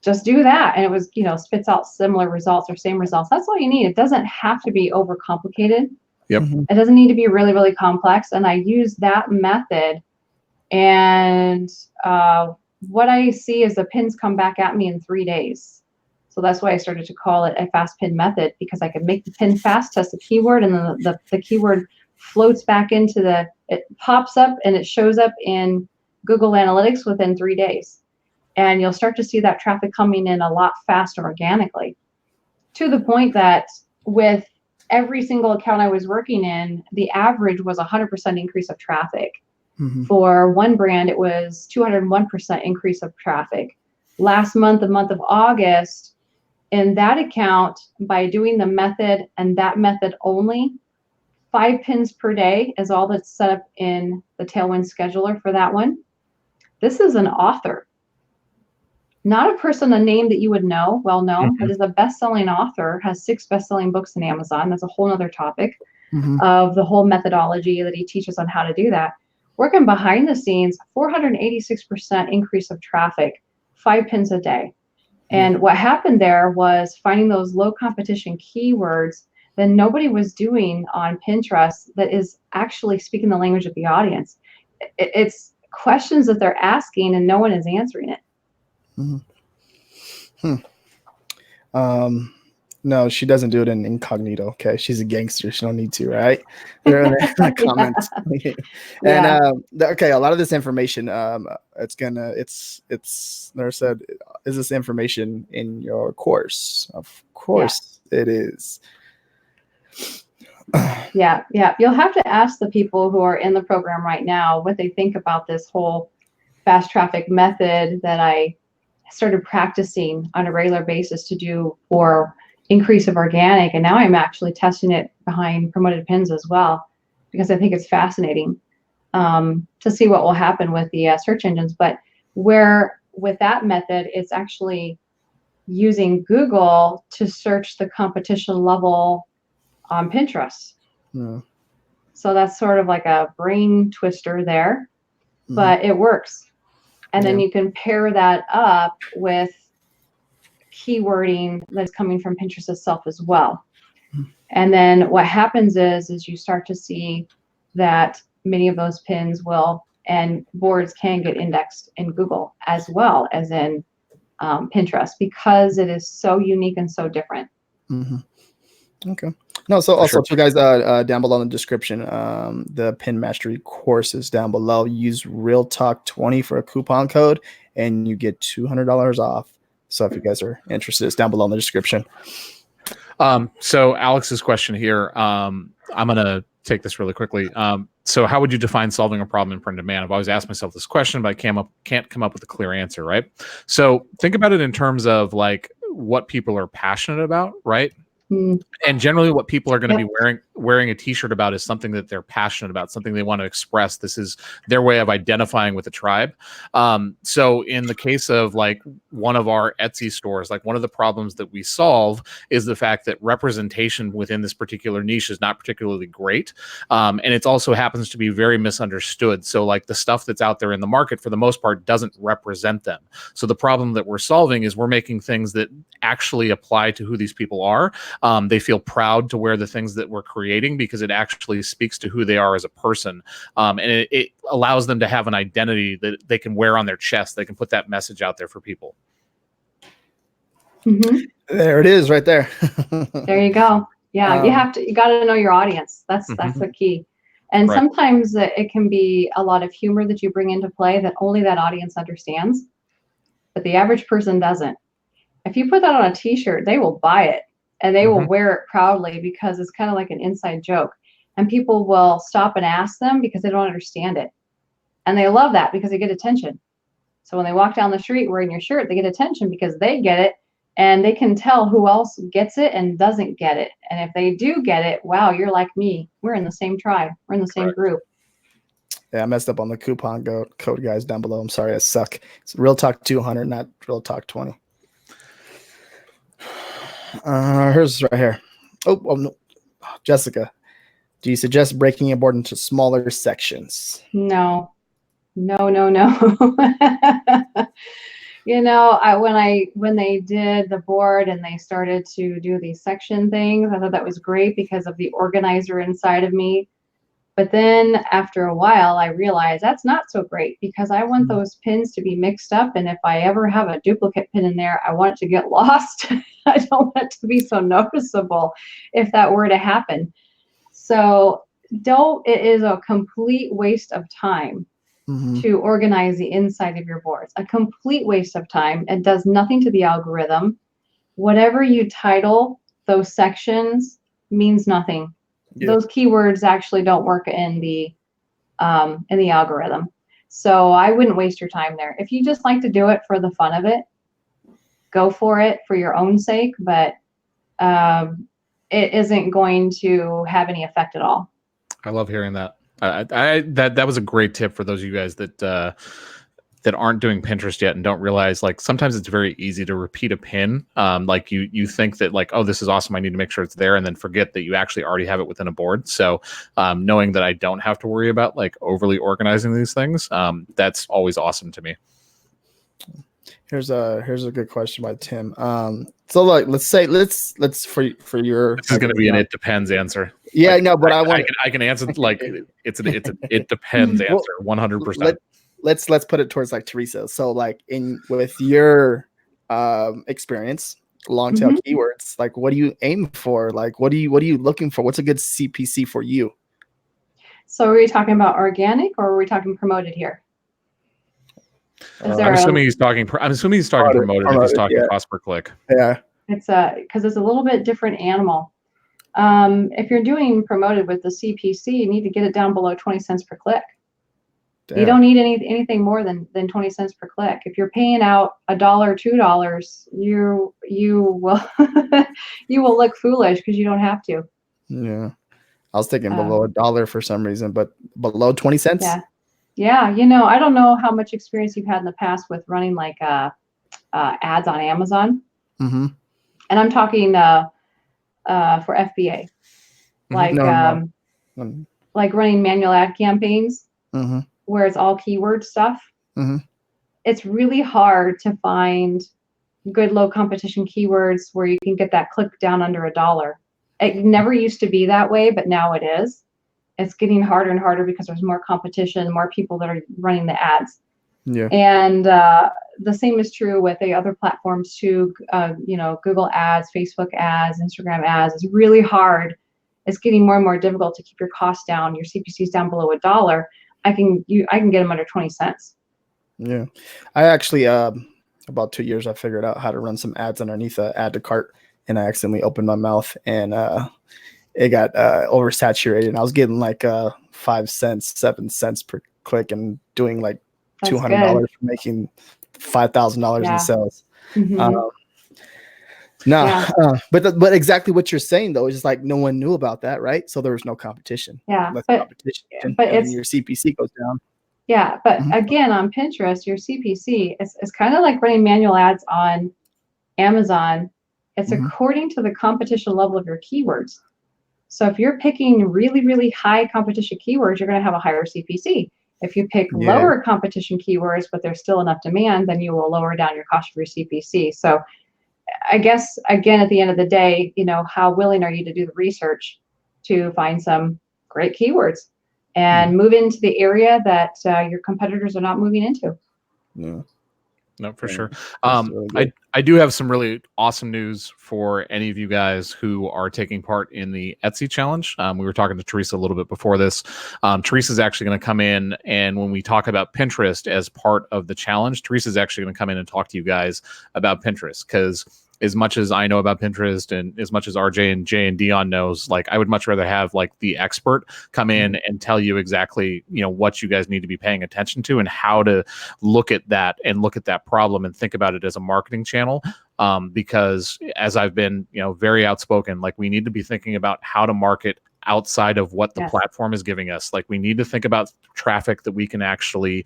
Just do that, and it was, spits out similar results or same results. That's all you need. It doesn't have to be overcomplicated. Yep. It doesn't need to be really, really complex. And I use that method, and what I see is the pins come back at me in 3 days. So that's why I started to call it a fast pin method, because I could make the pin fast, test the keyword, and then the keyword floats back into it pops up and it shows up in Google Analytics within 3 days. And you'll start to see that traffic coming in a lot faster organically, to the point that with every single account I was working in, the average was 100% increase of traffic. For one brand, it was 201% increase of traffic. Last month, the month of August, in that account, by doing the method and that method only, 5 pins per day is all that's set up in the Tailwind scheduler for that one. This is an author, not a person, a name that you would know, well known, but is a best-selling author, has 6 best-selling books in Amazon. That's a whole other topic of the whole methodology that he teaches on how to do that. Working behind the scenes, 486% increase of traffic, 5 pins a day. And what happened there was finding those low competition keywords that nobody was doing on Pinterest that is actually speaking the language of the audience. It's questions that they're asking and no one is answering it. No, she doesn't do it in incognito. Okay, she's a gangster. She don't need to, right? They're in the comments. And okay, a lot of this information, it's Nurse said, is this information in your course? Of course it is. Yeah. You'll have to ask the people who are in the program right now what they think about this whole fast traffic method that I started practicing on a regular basis to do for increase of organic. And now I'm actually testing it behind promoted pins as well, because I think it's fascinating to see what will happen with the search engines. But where with that method, it's actually using Google to search the competition level on Pinterest. So that's sort of like a brain twister there, but it works. And then you can pair that up with keywording that's coming from Pinterest itself as well. And then what happens is you start to see that many of those pins will, and boards can get indexed in Google as well as in Pinterest, because it is so unique and so different. Okay. No, so also too, guys, down below in the description, the Pin Mastery course is down below. Use Real Talk 20 for a coupon code, and you get $200 off. So if you guys are interested, it's down below in the description. So Alex's question here, I'm going to take this really quickly. So how would you define solving a problem in print on demand? I've always asked myself this question, but I can't come up with a clear answer, right? So think about it in terms of like what people are passionate about, right? And generally what people are going to be wearing a t-shirt about is something that they're passionate about, something they want to express. This is their way of identifying with the tribe. So in the case of like one of our Etsy stores, like one of the problems that we solve is the fact that representation within this particular niche is not particularly great. And it also happens to be very misunderstood. So like the stuff that's out there in the market for the most part doesn't represent them. So the problem that we're solving is we're making things that actually apply to who these people are. They feel proud to wear the things that we're creating because it actually speaks to who they are as a person. And it allows them to have an identity that they can wear on their chest. They can put that message out there for people. There it is right there. There you go. Yeah, you got to know your audience. That's the key. And sometimes it can be a lot of humor that you bring into play that only that audience understands, but the average person doesn't. If you put that on a t-shirt, they will buy it. And they will wear it proudly because it's kind of like an inside joke. And people will stop and ask them because they don't understand it. And they love that because they get attention. So when they walk down the street wearing your shirt, they get attention because they get it. And they can tell who else gets it and doesn't get it. And if they do get it, wow, you're like me. We're in the same tribe. We're in the same group. Yeah, I messed up on the coupon code, guys, down below. I'm sorry, I suck. It's Real Talk 200, not Real Talk 20. Here's right here. Oh no, Jessica, do you suggest breaking a board into smaller sections? No. You know, when they did the board and they started to do these section things, I thought that was great because of the organizer inside of me. But then after a while, I realized that's not so great because I want those pins to be mixed up. And if I ever have a duplicate pin in there, I want it to get lost. I don't want it to be so noticeable if that were to happen. So it is a complete waste of time to organize the inside of your boards. A complete waste of time. It does nothing to the algorithm. Whatever you title those sections means nothing. Those keywords actually don't work in the algorithm. So I wouldn't waste your time there. If you just like to do it for the fun of it, go for it for your own sake, but it isn't going to have any effect at all. I love hearing that. That was a great tip for those of you guys that aren't doing Pinterest yet and don't realize, like, sometimes it's very easy to repeat a pin. Like you think that like, oh, this is awesome, I need to make sure it's there, and then forget that you actually already have it within a board. So knowing that I don't have to worry about like overly organizing these things, that's always awesome to me. Here's a good question by Tim. So like, let's for your, this is going to be an it depends answer. Yeah, like, no, but I can answer like it's it depends answer 100%. Let's put it towards like Teresa. So like with your experience, long tail keywords, like what do you aim for? Like what are you looking for? What's a good CPC for you? So are we talking about organic or are we talking promoted here? I'm assuming he's talking promoted if he's talking cost per click. Yeah. It's because it's a little bit different animal. If you're doing promoted with the CPC, you need to get it down below 20 cents per click. Damn. You don't need anything more than 20 cents per click. If you're paying out $1, $2, you will you will look foolish because you don't have to. Yeah, I was thinking below $1 for some reason, but below 20 cents. Yeah. You know, I don't know how much experience you've had in the past with running like ads on Amazon, and I'm talking for FBA, like like running manual ad campaigns. Where it's all keyword stuff. It's really hard to find good low competition keywords where you can get that click down under $1. It never used to be that way, but now it is. It's getting harder and harder because there's more competition, more people that are running the ads. Yeah. And the same is true with the other platforms too. You know, Google ads, Facebook ads, Instagram ads. It's really hard. It's getting more and more difficult to keep your costs down, your CPCs down below $1. I can get them under 20 cents. Yeah, I actually about 2 years, I figured out how to run some ads underneath add to cart, and I accidentally opened my mouth, and it got oversaturated. And I was getting like 5 cents, 7 cents per click, and doing like $200 for making $5,000 in sales. Mm-hmm. But exactly what you're saying though is just like no one knew about that, right? So there was no competition. But your CPC goes down. Yeah, but again, on Pinterest, your CPC is kind of like running manual ads on Amazon. It's according to the competition level of your keywords. So if you're picking really, really high competition keywords, you're going to have a higher CPC. If you pick lower competition keywords, but there's still enough demand, then you will lower down your cost of your CPC. So I guess, again, at the end of the day, how willing are you to do the research to find some great keywords and move into the area that your competitors are not moving into? Yeah. No, for sure. Really I do have some really awesome news for any of you guys who are taking part in the Etsy challenge. We were talking to Teresa a little bit before this. Teresa's actually going to come in, and when we talk about Pinterest as part of the challenge, Teresa's actually going to come in and talk to you guys about Pinterest, because as much as I know about Pinterest and as much as RJ and Jay and Dion knows, like I would much rather have like the expert come in and tell you exactly, what you guys need to be paying attention to and how to look at that problem and think about it as a marketing channel. Because as I've been, very outspoken, like we need to be thinking about how to market outside of what the platform is giving us. Like we need to think about traffic that we can actually,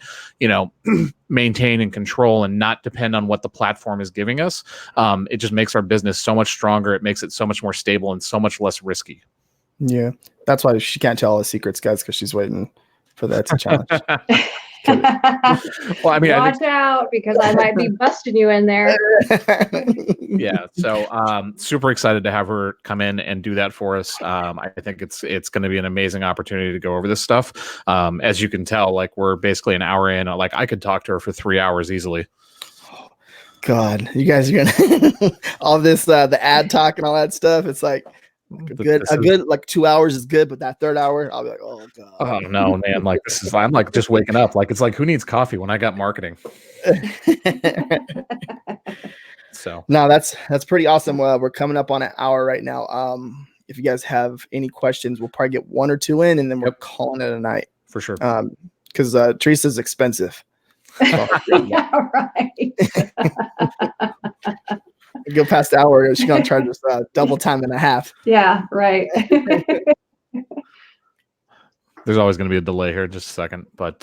maintain and control and not depend on what the platform is giving us. It just makes our business so much stronger. It makes it so much more stable and so much less risky. Yeah. That's why she can't tell all the secrets, guys, because she's waiting for the Etsy challenge. Well, I mean, watch out, because I might be busting you in there. Yeah, so super excited to have her come in and do that for us. I think it's going to be an amazing opportunity to go over this stuff. As you can tell, like we're basically an hour in. Like I could talk to her for 3 hours easily. God, you guys are gonna all this the ad talk and all that stuff. It's like a good like 2 hours is good, but that third hour, I'll be like, oh God. Oh no, man! Like I'm like just waking up. Like it's like, who needs coffee when I got marketing? So no, that's pretty awesome. We're coming up on an hour right now. If you guys have any questions, we'll probably get 1 or 2 in, and then we're calling it a night for sure. Because Teresa's expensive. So, yeah, right. Go past the hour, she's gonna charge us double time and a half. Yeah, right. There's always going to be a delay here. Just a second, but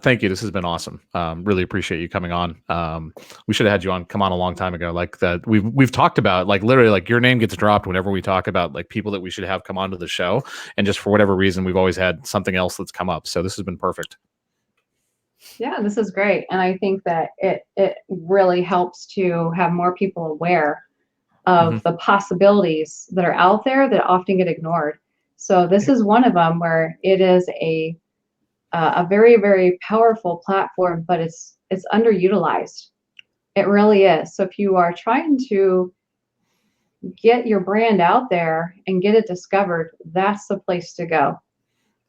thank you. This has been awesome. Really appreciate you coming on. We should have had you come on a long time ago. Like that, we've talked about like literally like your name gets dropped whenever we talk about like people that we should have come onto the show, and just for whatever reason, we've always had something else that's come up. So this has been perfect. Yeah, this is great, and I think that it really helps to have more people aware of the possibilities that are out there that often get ignored. So this is one of them where it is a very, very powerful platform, but it's underutilized. It really is. So if you are trying to get your brand out there and get it discovered, that's the place to go.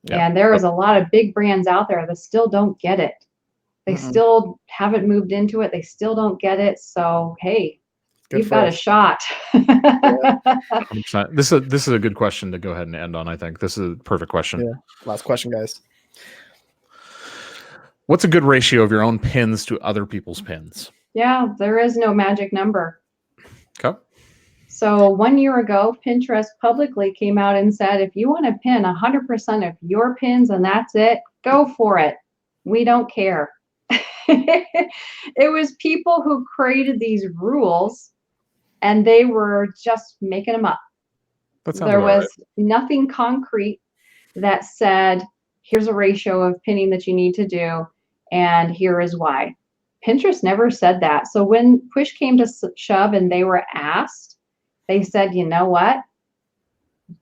Yeah. And there is a lot of big brands out there that still don't get it. They still haven't moved into it. They still don't get it. So, hey, you've got a shot. This is a good question to go ahead and end on. I think this is a perfect question. Yeah. Last question, guys. What's a good ratio of your own pins to other people's pins? Yeah, there is no magic number. Okay. So 1 year ago, Pinterest publicly came out and said, if you want to pin 100% of your pins and that's it, go for it. We don't care. It was people who created these rules, and they were just making them up. There was nothing concrete that said, here's a ratio of pinning that you need to do, and here is why. Pinterest never said that. So when push came to shove and they were asked, they said, you know what?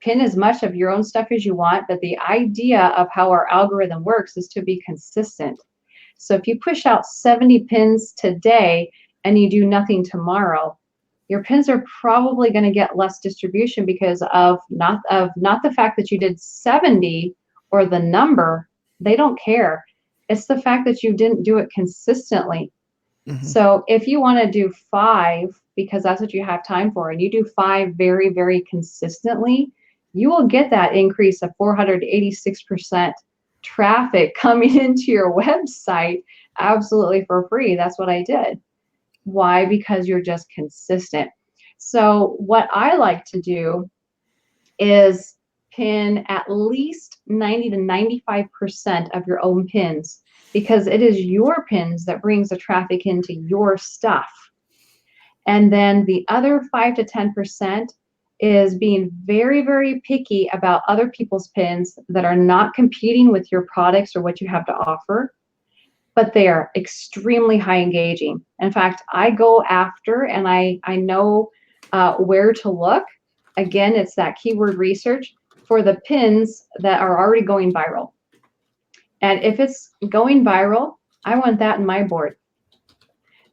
Pin as much of your own stuff as you want, but the idea of how our algorithm works is to be consistent. So if you push out 70 pins today and you do nothing tomorrow, your pins are probably going to get less distribution because of not the fact that you did 70 or the number. They don't care. It's the fact that you didn't do it consistently. So if you want to do 5, because that's what you have time for, and you do 5 very, very consistently, you will get that increase of 486% traffic coming into your website absolutely for free. That's what I did. Why? Because you're just consistent. So what I like to do is pin at least 90 to 95% of your own pins, because it is your pins that brings the traffic into your stuff. And then the other 5 to 10% is being very, very picky about other people's pins that are not competing with your products or what you have to offer, but they are extremely high engaging. In fact, I go after, and I know where to look. Again, it's that keyword research for the pins that are already going viral. And if it's going viral, I want that in my board.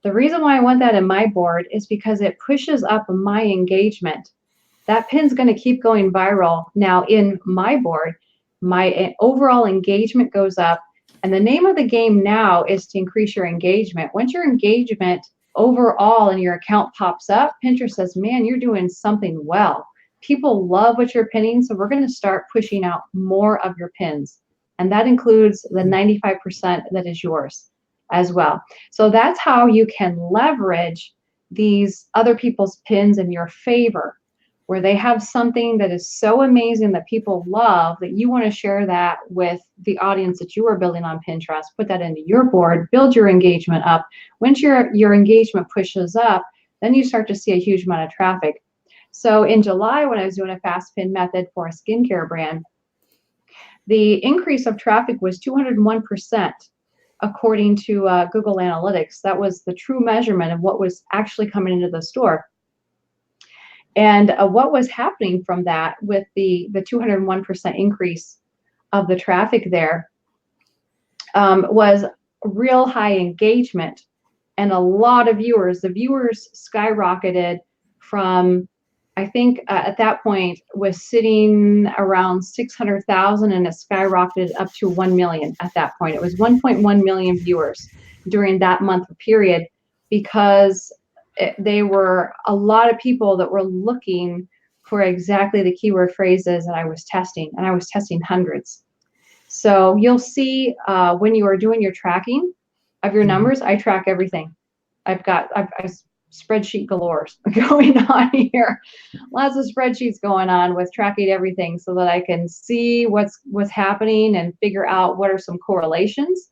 The reason why I want that in my board is because it pushes up my engagement. That pin's going to keep going viral. Now in my board, my overall engagement goes up. And the name of the game now is to increase your engagement. Once your engagement overall in your account pops up, Pinterest says, man, you're doing something well. People love what you're pinning, so we're going to start pushing out more of your pins. And that includes the 95% that is yours as well. So that's how you can leverage these other people's pins in your favor, where they have something that is so amazing that people love that you want to share that with the audience that you are building on Pinterest, put that into your board, build your engagement up. Once your engagement pushes up, then you start to see a huge amount of traffic. So in July, when I was doing a fast pin method for a skincare brand, the increase of traffic was 201%, according to Google Analytics. That was the true measurement of what was actually coming into the store. And what was happening from that with the 201% increase of the traffic there was real high engagement and a lot of viewers. The viewers skyrocketed from, I think at that point was sitting around 600,000, and it skyrocketed up to 1 million at that point. It was 1.1 million viewers during that month period, because they were a lot of people that were looking for exactly the keyword phrases that I was testing, and I was testing hundreds. So you'll see when you are doing your tracking of your numbers, I track everything. I've spreadsheet galore going on here. Lots of spreadsheets going on with tracking everything so that I can see what's happening and figure out what are some correlations.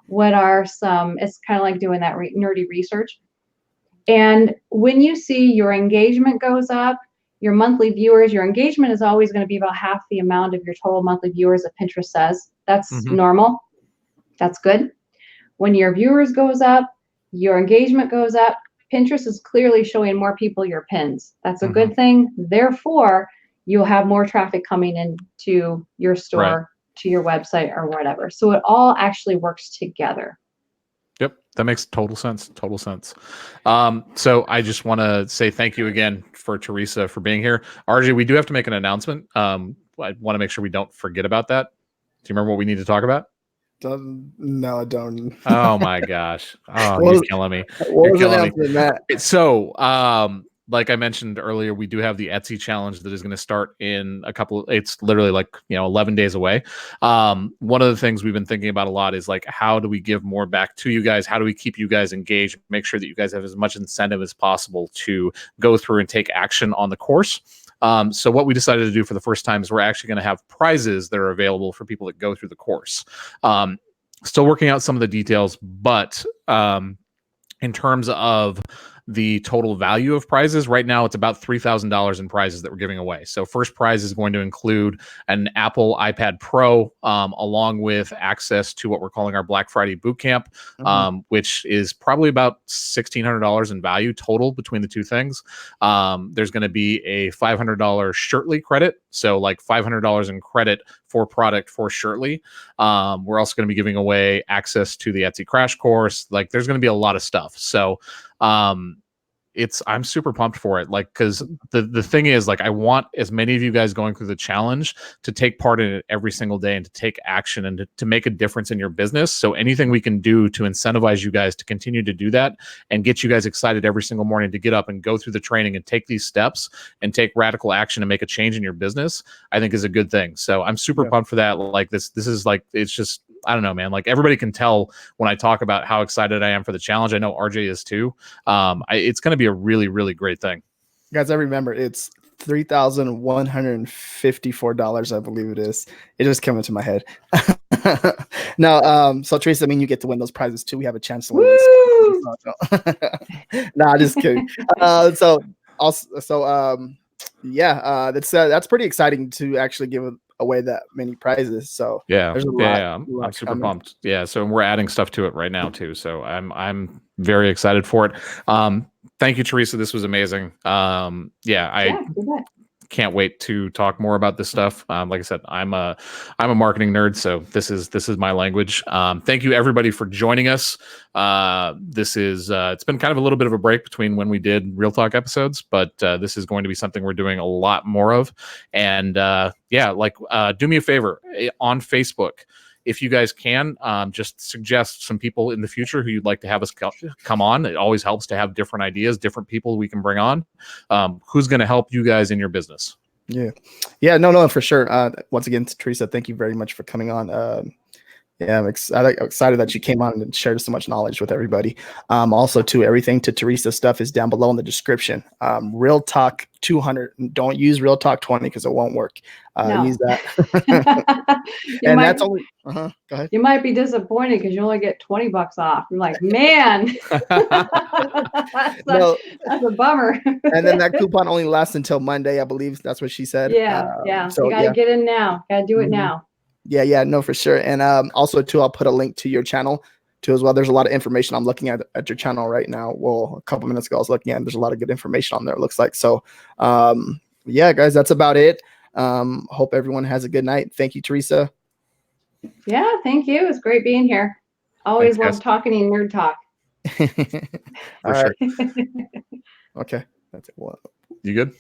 What are some, it's kind of like doing that nerdy research. And when you see your engagement goes up, your monthly viewers, your engagement is always going to be about half the amount of your total monthly viewers that Pinterest says. That's normal. That's good. When your viewers goes up, your engagement goes up, Pinterest is clearly showing more people your pins. That's a good thing. Therefore, you'll have more traffic coming into your store, to your website, or whatever. So it all actually works together. Yep, that makes total sense. Total sense. So I just want to say thank you again for Teresa for being here. RJ, we do have to make an announcement. I want to make sure we don't forget about that. Do you remember what we need to talk about? No, I don't. Oh my gosh! Oh, you're killing me. What was announcement, Matt? So, like I mentioned earlier, we do have the Etsy challenge that is going to start in it's literally like 11 days away. One of the things we've been thinking about a lot is like, how do we give more back to you guys? How do we keep you guys engaged? Make sure that you guys have as much incentive as possible to go through and take action on the course. So what we decided to do for the first time is we're actually going to have prizes that are available for people that go through the course. Still working out some of the details, but in terms of the total value of prizes, right now it's about $3,000 in prizes that we're giving away. So first prize is going to include an Apple iPad Pro, along with access to what we're calling our Black Friday Bootcamp, which is probably about $1,600 in value total between the two things. There's going to be a $500 Shirtly credit, so like $500 in credit for product for Shirtly. We're also going to be giving away access to the Etsy crash course. Like, there's going to be a lot of stuff. So I'm super pumped for it. Like, because the thing is, like, I want as many of you guys going through the challenge to take part in it every single day and to take action and to make a difference in your business. So anything we can do to incentivize you guys to continue to do that and get you guys excited every single morning to get up and go through the training and take these steps and take radical action and make a change in your business, I think is a good thing. So I'm super pumped for that. Like, this is like, it's just, I don't know, man. Like, everybody can tell when I talk about how excited I am for the challenge. I know RJ is too. It's going to be a really, really great thing. Guys, I remember it's $3,154, I believe it is. It just came into my head. Now, so Teresa, I mean, you get to win those prizes too. We have a chance to win this. Nah, just kidding. That's pretty exciting to actually give away that many prizes. So there's a lot. I'm super pumped. Yeah, so we're adding stuff to it right now too. So I'm very excited for it. Thank you, Teresa. This was amazing. I can't wait to talk more about this stuff. Like I said, I'm a marketing nerd, so this is my language. Thank you everybody for joining us. It's been kind of a little bit of a break between when we did Real Talk episodes, but this is going to be something we're doing a lot more of. And do me a favor on Facebook. If you guys can, just suggest some people in the future who you'd like to have us come on. It always helps to have different ideas, different people we can bring on. Who's going to help you guys in your business? Yeah, no, for sure. Once again, Teresa, thank you very much for coming on. I'm excited that you came on and shared so much knowledge with everybody. Also, too, everything to Teresa stuff is down below in the description. Real Talk 200. Don't use Real Talk 20 because it won't work. Use that. That's only. Go ahead. You might be disappointed because you only get $20 off. You're like, man, that's a bummer. And then that coupon only lasts until Monday, I believe. That's what she said. Yeah. So you got to get in now. Got to do it now. Yeah, no, for sure. And also, too, I'll put a link to your channel, too, as well. There's a lot of information. I'm looking at your channel right now. Well, a couple minutes ago, I was looking at it. There's a lot of good information on there, it looks like. So, guys, that's about it. Hope everyone has a good night. Thank you, Teresa. Yeah, thank you. It's great being here. Always love talking in nerd talk. All right. Okay. That's it. You good?